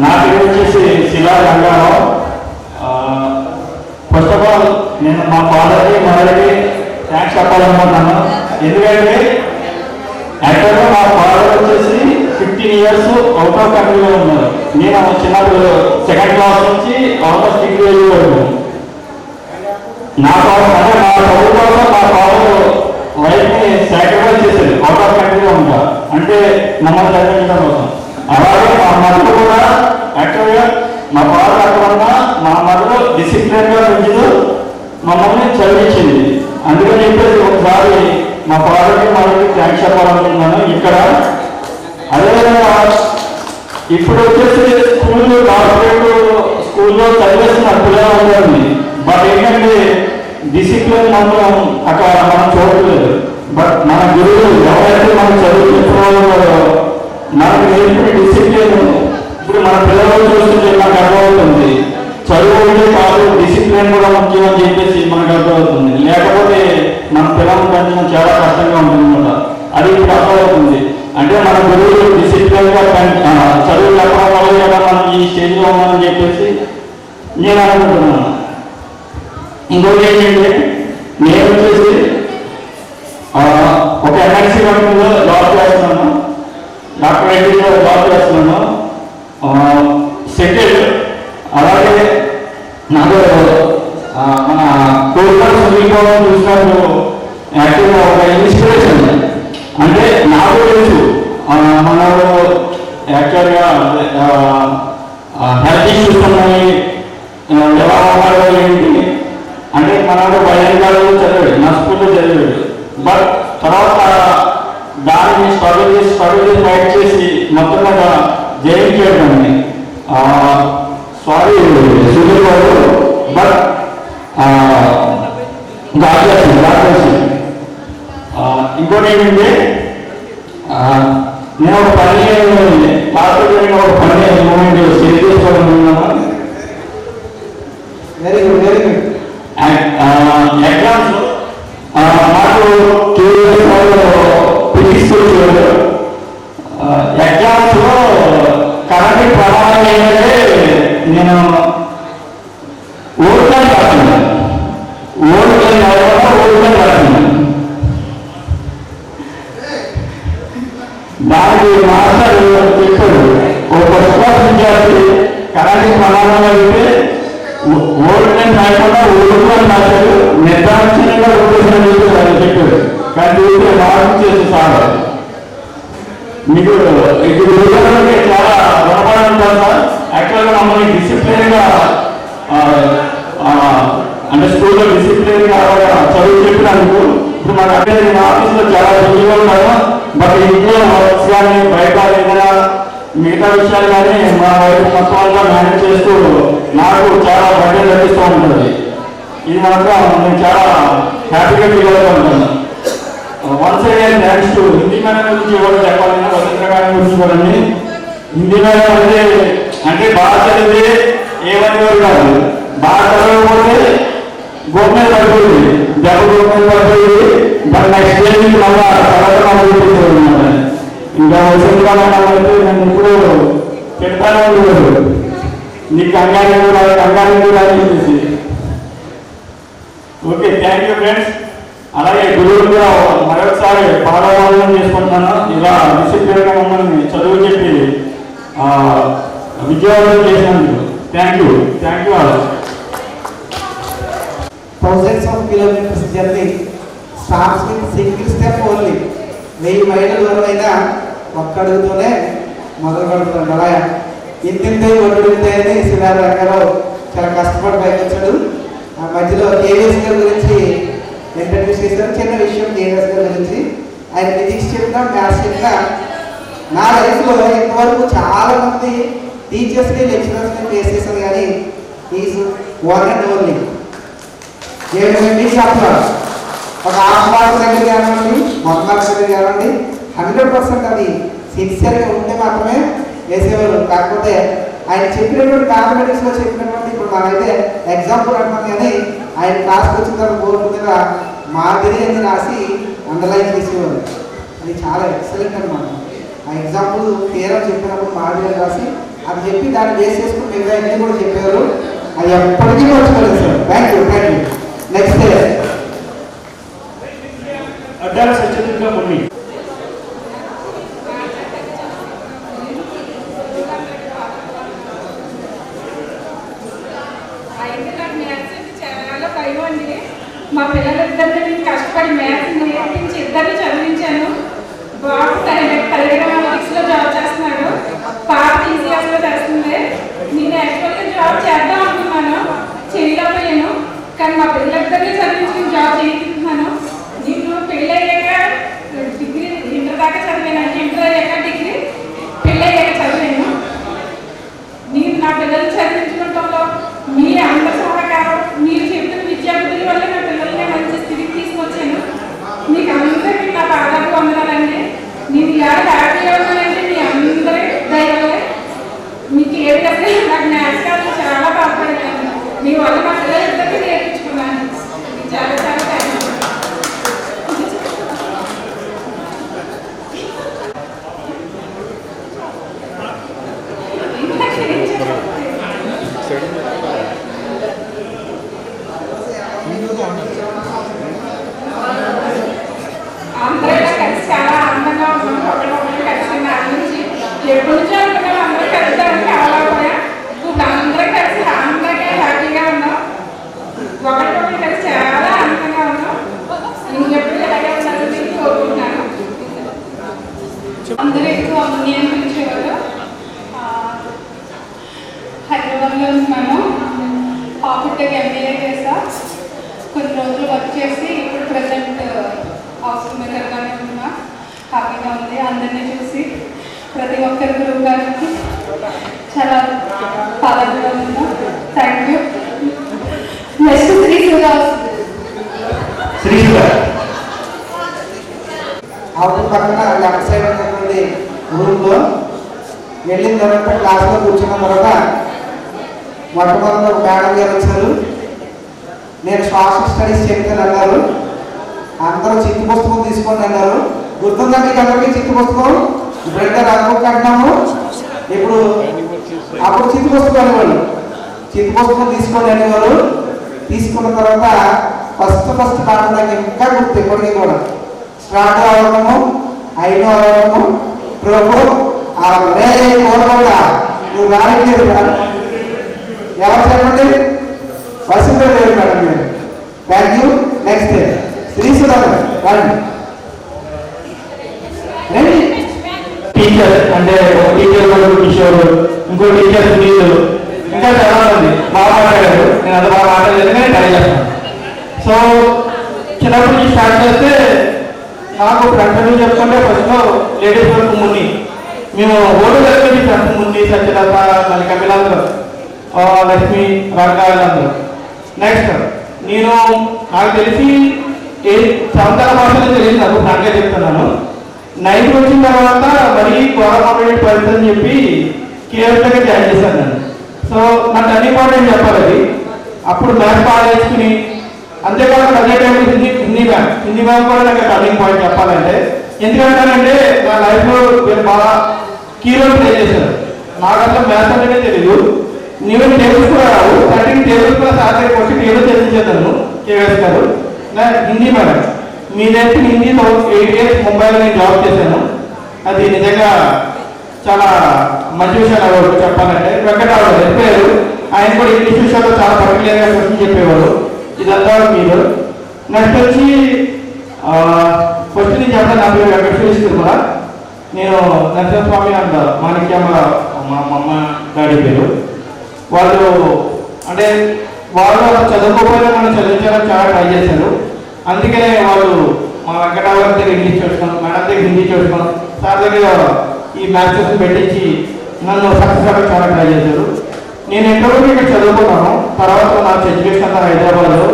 నా పేరు వచ్చేసి శిలా రంగారావు. ఫస్ట్ ఆఫ్ ఆల్ నేను మా ఫాదర్కి మదర్కి థ్యాంక్స్ చెప్పాలనుకుంటున్నాను. ఎందుకంటే యాక్చువల్గా మా ఫాదర్ వచ్చేసి 15 years అవుట్ ఆఫ్ కంట్రీలో ఉన్నారు. నేను చిన్నప్పుడు 2nd class నుంచి ఆల్మోస్ట్ డిగ్రీ అయ్యే వరకు నా ఫాదర్ అంటే మా చదువు కోసం మా ఫాదర్ వైఫ్ని సాక్రిఫైస్ చేశారు. అవుట్ ఆఫ్ కంట్రీలో ఉంటారు అంటే మమ్మల్ని చదివించడం కోసం. అలాగే మా మదర్ కూడా యాక్చువల్గా మా ఫాదర్ అక్కడ ఉన్న మా మదర్ డిసిప్లిన్గా పెంచుతూ మమ్మల్ని చదివించింది. అందుకని చెప్పేసి ఒకసారి మా ఫాదర్కి మదర్కి థ్యాంక్స్ చెప్పాలనుకుంటున్నాను ఇక్కడ. అదేవిధంగా ఇప్పుడు వచ్చేసి కార్పొరేట్ స్కూల్లో చదివేసిన పిల్లలు ఉంటుంది. బట్ ఏంటంటే డిసిప్లిన్ మాత్రం అక్కడ మనం చూడలేదు. బట్ మన గురువులు ఎవరైతే మనం చదువు చెప్పుకోవాలో మనకు నేర్పిన డిసిప్లిన్ ఇప్పుడు మన పిల్లలు చూస్తుంటే మనకు అర్థమవుతుంది. చదువు ఉంటే కాదు డిసిప్లిన్ కూడా ముఖ్యం అని చెప్పేసి మనకు అర్థమవుతుంది. లేకపోతే మన పిల్లలను పెంచడం చాలా కష్టంగా ఉంటుంది అనమాట. అది ఇప్పుడు అర్థమవుతుంది. అంటే మన గురువులు డిసిప్లిన్గా చదువు చెప్పడం వల్ల కదా మనం ఈ స్టేజ్లో ఉన్నామని చెప్పేసి నేను అనుకుంటున్నాను. ఇంకోటి ఏంటంటే నేను వచ్చేసి ఒక MNC కంపెనీలో జాబ్ చేస్తున్నాను. డాక్టరేట్ జాబ్ చేస్తున్నాను. సెటిల్. అలాగే నాకు మన కోర్టు సుదీపోవడం చూసినప్పుడు యాక్చువల్గా ఒక ఇన్స్పిరేషన్. అంటే నాకు తెలుసు మనలో యాక్చువల్గా హెల్త్ ఇష్యూస్ ఉన్నాయి, ఎలా ఉన్నారో ఏంటి అంటే మనకు బయలుదేరాలు చదివాడు, నా స్కూల్లో చదివాడు. బట్ తర్వాత దాన్ని స్ట్రగుల్ చేసి ఫైట్ చేసి మొత్తం మీద జయించేయడండి. సారీ సుధీర్ గారు. బట్ ఇంకోటి ఏంటంటే నేను ఒక పని ఒక పని మూమెంట్ షేర్ చేసుకోవాలనుకున్నాను. Very good, very good. Exams నాకు పిలిచేవాడు. ఎగ్జామ్స్ లో కరెంట్ ప్రమాదం ఏంటంటే నేను ఓడిపోయి రాస్తున్నాను. దానికి మాస్టర్ చెప్పాడు, ఒక ఫస్ట్ క్లాస్ విద్యార్థి కరెంట్ ప్రమాదంలో అయితే ఓడిపోయి రాకుండా ఓడిపోయి రాశాడు, నిర్దాక్షిణ్యంగా ఓడిపోయిన చెప్పాడు. కానీ చూస్తే మార్పు చేసి సార్ మీకు ఇది గురువులకి చాలా రుణపడి ఉంటారు సార్. యాక్చువల్గా మమ్మల్ని డిసిప్లిన్గా అంటే స్కూల్లో డిసిప్లిన్గా చదువు చెప్పినందుకు ఇప్పుడు మాకు అంటే నేను ఆఫీస్లో చాలా బిజీగా ఉన్నాను. బట్ ఇంట్లో వర్క్స్ కానీ బయట ఏదైనా మిగతా విషయాలు కానీ మా వైపు మొత్తం అంతా మేనేజ్ చేస్తూ నాకు చాలా బడ్జెట్ లభిస్తూ ఉంటుంది. ఇది మాత్రం నేను చాలా హ్యాపీగా ఫీల్ అవుతూ ఉంటాను. Once again thanks to Hindi madam గురించి ఎవరు చెప్పాలన్నా వసంత గారి గురించి కూడా హిందీ మేడం అంటే బాగా చదివితే ఏమనేవారు కాదు, బాగా చదవకపోతే గోపమే పడిపోయింది, దెబ్బ గోపమే పడిపోయింది. బట్ నెక్స్ట్ డే నుంచి మళ్ళా చదవడం చూపించేవారు అనమాట. ఇంకా వసంత మేడం అయితే నేను ఇప్పుడు పెడతానే ఉండేవారు, నీకు కంగారు కూడా చెప్పేసి. Okay, thank you friends. అలాగే గురువులు కూడా మరొకసారి పాదాభివందనం చేసుకుంటున్నాను. ఇలా డిసిప్లిన్గా మమ్మల్ని చదువు చెప్పి విద్యార్థులు చేసినందుకు thank you all. Thousands of kilometers journey starts with single step only. 1000 మైళ్ళ దూరం అయినా ఒక్క అడుగుతోనే మొదలు పెడుతున్నాడు. అలా ఇంతింతే ఒడ్డుతాయని శ్రీనాథ రంగారావు చాలా కష్టపడి పైకి వచ్చాడు. ఆ మధ్యలో కేవీఎస్ గారి గురించి ఇంట్రడ్యూస్ చేశారు. చిన్న విషయం కేవీఎస్ గారి గురించి ఆయన ఫిజిక్స్ చెప్పినా మ్యాథ్స్ చెప్పినా నా లైఫ్లో ఇంతవరకు చాలామంది టీచర్స్ని లెక్చరర్స్ని ఫేస్ చేశాను, కానీ ఈజ్ వన్ అండ్ ఓన్లీ. ఏమి చెప్పాలి, ఒక హాఫ్ మార్క్ దగ్గర కానివ్వండి, 1 మార్క్ దగ్గర కానివ్వండి, 100% అది సిన్సియర్గా ఉంటే మాత్రమే వేసేవారు. కాకపోతే ఆయన చెప్పినటువంటి మ్యాథమెటిక్స్లో చెప్పినటువంటి ఇప్పుడు మనమైతే ఎగ్జాంపుల్ అంటాం, కానీ ఆయన క్లాస్కి వచ్చిన తర్వాత బోర్డు మీద మాదిరి అని రాసి అండర్లైన్ చేసేవారు. అది చాలా ఎక్సలెంట్ అనమాట. ఆ ఎగ్జాంపుల్ పేరు చెప్పినప్పుడు మాదిరి అని రాసి అది చెప్పి దాన్ని బేస్ చేసుకుని మిగతా అన్నీ కూడా చెప్పేవారు. అది ఎప్పటికీ మర్చిపోలేదు sir. Thank you. Next Addala Satyadurga Murali. చాలా భయం అండి. మా పిల్లలిద్దరిని నేను కష్టపడి మ్యాథ్స్ నేర్పించి ఇద్దరిని చదివించాను. బాబు టెలిగ్రాఫిక్స్లో జాబ్ చేస్తున్నాడు, పాప టీసీఎస్లో చేస్తుంది. నేను యాక్చువల్గా జాబ్ చేద్దాం అనుకున్నాను, చేయలేకపోయాను. కానీ మా పిల్లలిద్దరిని చదివించి జాబ్ చేయించుకున్నాను. నేను పెళ్ళి అయ్యాక డిగ్రీ ఇంటర్ దాకా చదివాను, ఇంటర్ అయ్యాక డిగ్రీ, పెళ్ళి అయ్యాక చదివాను. నేను నా పిల్లలు చదివించడంలో మీ అందరి సహకారం, మీరు చెప్పిన విద్యాబుద్ధుల వల్ల నా పిల్లల్ని మంచి స్థితికి తీసుకొచ్చాను. మీకు అందరికీ నా పాదాలు వందనాలండి. నేను ఇలా హ్యాపీగా ఉన్నానంటే మీ అందరి దయవల్లే. మీకు ఏ విధంగా నాకు మ్యాథ్స్ కాదు చాలా బాధపడతాను. మీ వల్ల మా పిల్లలిద్దరికీ నేర్పించుకున్నాను. చాలా చాలా థ్యాంక్స్. అందరూ కలిసి చాలా ఆనందంగా ఉన్నాం. ఒకరికొకరు కలిసి దాని నుంచి ఎప్పటి నుంచో అనుకున్నాం అందరూ కలుద్దామని కావాలపోయా. ఇప్పుడు అందరూ కలిసి ఆనందంగా హ్యాపీగా ఉన్నాం. ఒకరికొకరు కలిసి చాలా ఆనందంగా ఉన్నాం. నేను ఎప్పుడు ఇలాగే ఉండాలని కోరుకుంటున్నాను. అందరూ ఎక్కువ నేను పిలిచేవారు. హైదరాబాద్లో ఉన్నాను. పాపుట్టకి ఎంబీఏ చేసా. కొన్ని రోజులు వర్క్ చేసి ఇప్పుడు ప్రజెంట్ హౌస్ మేకర్గానే ఉన్నా. హ్యాపీగా ఉంది. అందరినీ చూసి ప్రతి ఒక్కరి గురువు గారికి చాలా పాదగా ఉన్నా. Thank you. నెక్స్ట్ శ్రీశూర అవుట్ పక్కన లెఫ్ట్ సైడ్ ఉన్నటువంటి రూమ్లో వెళ్ళిన తర్వాత క్లాస్లో కూర్చున్న తర్వాత మొట్టమొదటి ఒక మేడం గారు వచ్చారు. నేను సోషల్ స్టడీస్ చెప్తాను అన్నారు. అందరూ చిత్తు పుస్తకం తీసుకోండి అన్నారు. గుర్తుందా మీకు అందరికీ చిత్తు పుస్తకం? ఇప్పుడైతే రంగు అంటున్నాము, ఇప్పుడు అప్పుడు చిత్తు పుస్తకం అనేవాళ్ళు. చిత్తు పుస్తకం తీసుకోండి అనేవారు. తీసుకున్న తర్వాత ఫస్ట్ పాట నాకు ఇంకా గుర్తు ఇప్పటికీ కూడా. స్టార్ట్ అవ్వడము, అయిన అవ్వడము, ప్రభు కోరకుండా నువ్వు రాయట్లేదు మేడం. ఎవరు చెప్పండి? వసుంధరాదేవి మేడం మీరు. Thank you. నెక్స్ట్ శ్రీసుధాకర్ రండి. టీచర్ అంటే ఒక టీచర్ కిషోర్, ఇంకో టీచర్ సునీల్, ఇంకా చాలా మంది బాగా మాట్లాడారు. నేను అంత బాగా మాట్లాడలేదు కానీ ట్రై చేస్తాను. సో చిన్నప్పటి నుంచి స్టార్ట్ చేస్తే నాకు ఫ్రెండ్స్ చెప్పుకుంటే ఫస్ట్లో లేడీస్ వరకు మున్ని, మేము ఓటు కలిపి ఫ్రెండ్స్ మున్ని, సత్యలత, మళ్ళీ కపిలందరూ, లక్ష్మి, రంగాలందరూ. నెక్స్ట్ నేను నాకు తెలిసి 7వ భాషలో తెలియదు, నాకు ఫ్రాంక్గా చెప్తున్నాను. 9th వచ్చిన తర్వాత మరీ గవర్నమెంట్ పరిస్థితి అని చెప్పి కేర్గా జాయిన్ చేశాను నన్ను. సో నాకు అన్ని ఇంపార్టెంట్ చెప్పాలి అది. అప్పుడు మ్యాథ్స్ బాగా నేర్చుకుని, అంతేకాదు అదే టైం హిందీ మ్యామ్ కూడా నాకు టర్నింగ్ పాయింట్ చెప్పాలంటే. ఎందుకంటానంటే నా లైఫ్లో బాగా కీ రోల్ ప్లే చేశారు. నాకు అసలు మ్యాథ్స్ అంటేనే తెలియదు. నేను టేబుల్స్ కూడా రావు, 13 టేబుల్స్ కూడా సార్ దగ్గరికి వచ్చి టేబుల్ తెలిసించేదాను కేవీఎస్ గారు. హిందీ మేడం మీ నేర్పి హిందీ 8 years ముంబైలో నేను జాబ్ చేశాను. అది నిజంగా చాలా మంచి విషయాలు చెప్పాలంటే. వెంకటరావు చెప్పారు, ఆయన కూడా ఇంగ్లీష్ విషయాల్లో చాలా పర్టికులర్గా క్వశ్చన్ చెప్పేవారు. ఇదంతా మీరు. నెక్స్ట్ వచ్చి ఫస్ట్ నుంచి చెప్పడం నా పేరు వెంకటేశ్వర తిరుమల. నేను నరసింహస్వామి అంట మాణిక్యమ్మ మా అమ్మ డాడీ పేరు. వాళ్ళు అంటే వాళ్ళు చదువుకోకపోయినా మనం చదివించాలని చాలా ట్రై చేశారు. అందుకనే వాళ్ళు మా వెంకటరావు దగ్గర ఇంగ్లీష్ చూసుకున్నాం, మేడం దగ్గర హిందీ చూసుకున్నాం, సార్ దగ్గర ఈ మ్యాథ్స్ పెట్టించి నన్ను సక్సెస్ అవ్వడానికి చాలా ట్రై చేశారు. నేను ఎంతవరకు ఇక్కడ చదువుకున్నాను, తర్వాత నాకు ఎడ్యుకేషన్ అంతా హైదరాబాద్లో,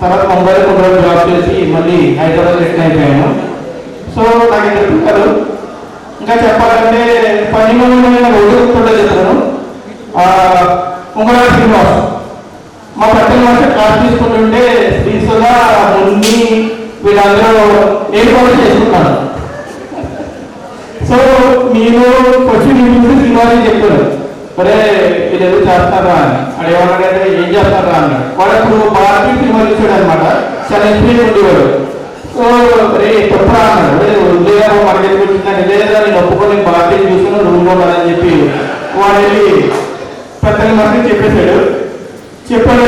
తర్వాత ముంబైలో కొన్ని రోజులు జాబ్ చేసి మళ్ళీ హైదరాబాద్ రిటర్న్ అయిపోయాను. సో నాకు ఇద్దరు పిల్లలు. ఇంకా చెప్పాలంటే పని ఒడిగుంటుండే చెప్తాను. ఉంగరాల శ్రీనివాస్ మా పట్టణ భాష క్లాస్ తీసుకుంటుంటే శ్రీసుగా మున్ని వీళ్ళందరూ నేను కూడా చేసుకున్నాను. సో మీరు క్వశ్చన్ చూసి శ్రీనివాస్ చెప్పారు, అరే వీళ్ళు ఏదో చేస్తారా అని. అడేమన్నాడంటే ఏం చేస్తారా అన్నాడు. వాడు అప్పుడు భారతీయ సినిమా చూసాడు అనమాట, చాలా ఇన్స్పిరేషన్ ఉండేవాడు. సో రే తప్పురా అన్నాడు, ఉద్యోగం మనకి వచ్చిందని. లేదా నేను ఒప్పుకొని భారతీయ చూసాను రూమ్లో అని చెప్పి వాడు వెళ్ళి పెద్దల మంది చెప్పేశాడు. చెప్పాడు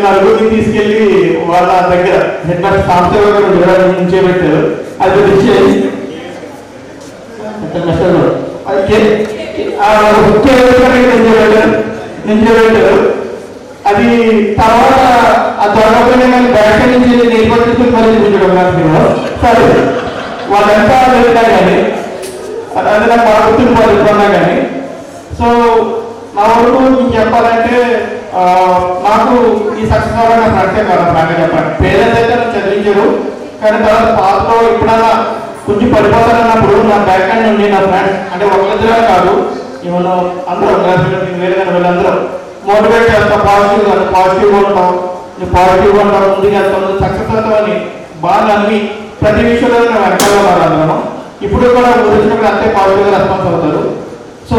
నలుగురిని తీసుకెళ్ళి వాళ్ళ దగ్గర హెడ్ మాస్టర్ సాంస్కృతిక నుంచేపెట్టారు. అది వచ్చేది నించోబెట్టారు. అది తర్వాత ఆ దొరకకపోయినా కానీ బ్యాక్ నుంచి నేర్పట్టుకుని మళ్ళీ చూపించడం. సరే వాళ్ళంతా వెళ్ళినా కానీ అది నాకు బాగా గుర్తున్నా కానీ. సో నా వరకు మీకు చెప్పాలంటే నాకు ఈ సక్సెస్ అవ్వడం ఫ్రెండ్సే కదా ఫ్రెండ్గా చెప్పండి. పేరెంట్స్ అయితే నన్ను చదివించారు, కానీ తర్వాత పాతలో ఎప్పుడైనా కొంచెం పడిపోతానన్నప్పుడు నా బ్యాక్ హ్యాండ్ నుండి నా ఫ్రెండ్స్ అంటే ఒకరిద్దరే కాదు, ఏమన్నా అందరూ వేరే కానీ వీళ్ళందరూ మోటివేట్ చేస్తాం, పాజిటివ్గా ఉంటాం, పాజిటివ్గా ఉంటాం, ముందుకు వెళ్తాం, సక్సెస్ అవుతామని బాగా నమ్మి ప్రతి విషయంలో నేను వెనకాల అందరం ఇప్పుడు కూడా వచ్చినప్పుడు అంతే పాజిటివ్గా రెస్పాన్స్ అవుతారు. సో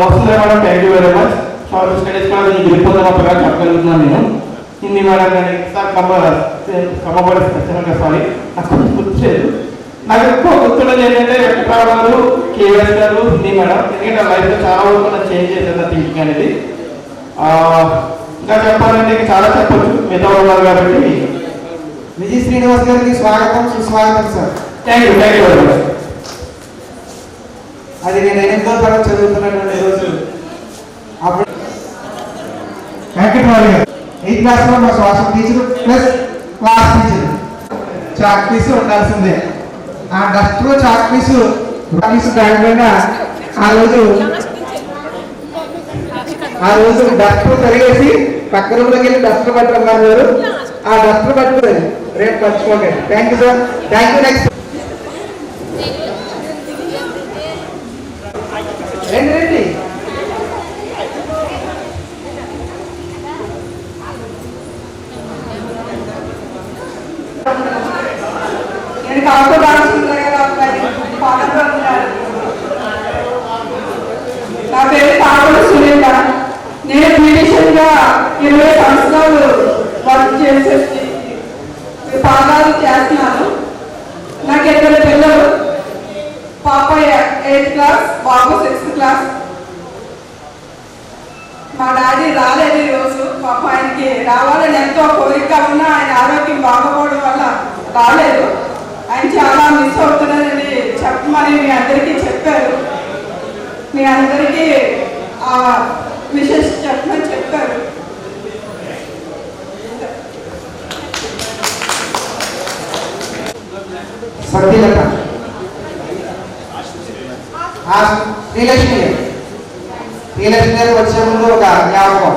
వస్తుంది madam, thank you very much. Short studies కూడా నేను వెళ్ళిపోతాను అప్పగా చెప్పగలుగుతున్నాను. నేను హిందీ మేడం కానీ కమ్మబడి స్పెషల్గా సారీ నాకు కొంచెం గుర్తులేదు. నాకు ఎక్కువ గుర్తున్నది ఏంటంటే వెంకటరావు గారు, కేవీఎస్ గారు, హిందీ మేడం. ఎందుకంటే లైఫ్లో చాలా వరకు నేను చేంజ్ చేశాను థింకింగ్ అనేది. ఇంకా చెప్పాలంటే చాలా చెప్పచ్చు, మిగతా ఉన్నారు కాబట్టి. విజయ్ శ్రీనివాస్ గారికి స్వాగతం, సుస్వాగతం sir. Thank you very much. అది నేను 8వ తరగతి చదువుతున్నటువంటి రోజు. అప్పుడు వెంకటరావు గారు 8th క్లాస్లో మా social teacher plus class teacher. Chalk piece ఉండాల్సిందే. ఆ డస్ట్లో చాక్ పీసు దానిపైన ఆ రోజు డస్ట్ తిరిగేసి పక్క రూమ్లోకి వెళ్ళి డస్ట్ పట్టుకున్నారు గారు. ఆ డస్ట్ పట్టుకుని రేపు పంచుకోండి. Thank you sir. Thank you. Next రండి. నేను కాకు నా పేరు కాకుల సునీత. నేను బ్యూటిషియన్గా 20 సంవత్సరాలు వర్క్ చేసేసి పాఠాలు చేస్తున్నాను. నాకు 2 పిల్లలు. పాప 8th క్లాస్, బాబు 6th క్లాస్. మా డాడీ రాలేదు ఈరోజు. పాప ఆయనకి రావాలని ఎంతో కోరిక ఉన్నా ఆయన ఆరోగ్యం బాగోవడం వల్ల రాలేదు. ఆయన చాలా మిస్ అవుతున్నారని చెప్పమని మీ అందరికీ చెప్పారు. మీ అందరికీ ఆ విషెస్ చెప్పమని చెప్పారు. సత్యలత, శ్రీలక్ష్మి గారు వచ్చే ముందు ఒక జ్ఞాపకం.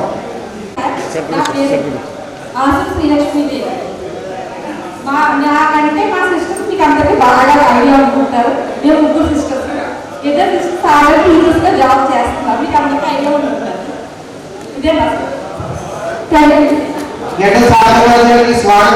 శ్రీలక్ష్మీదేవి నాకంటే మా సిస్టర్స్ మీకు అందరికీ బాగా ఐడియా అనుకుంటారు. మేము 3 సిస్టర్స్. 2 సిస్టర్స్ ఆల్రెడీ టీచర్స్గా జాబ్ చేస్తున్నారు. మీకు అందరికీ ఐడియా అనుకుంటారు. ఇదే నా స్వాగతం.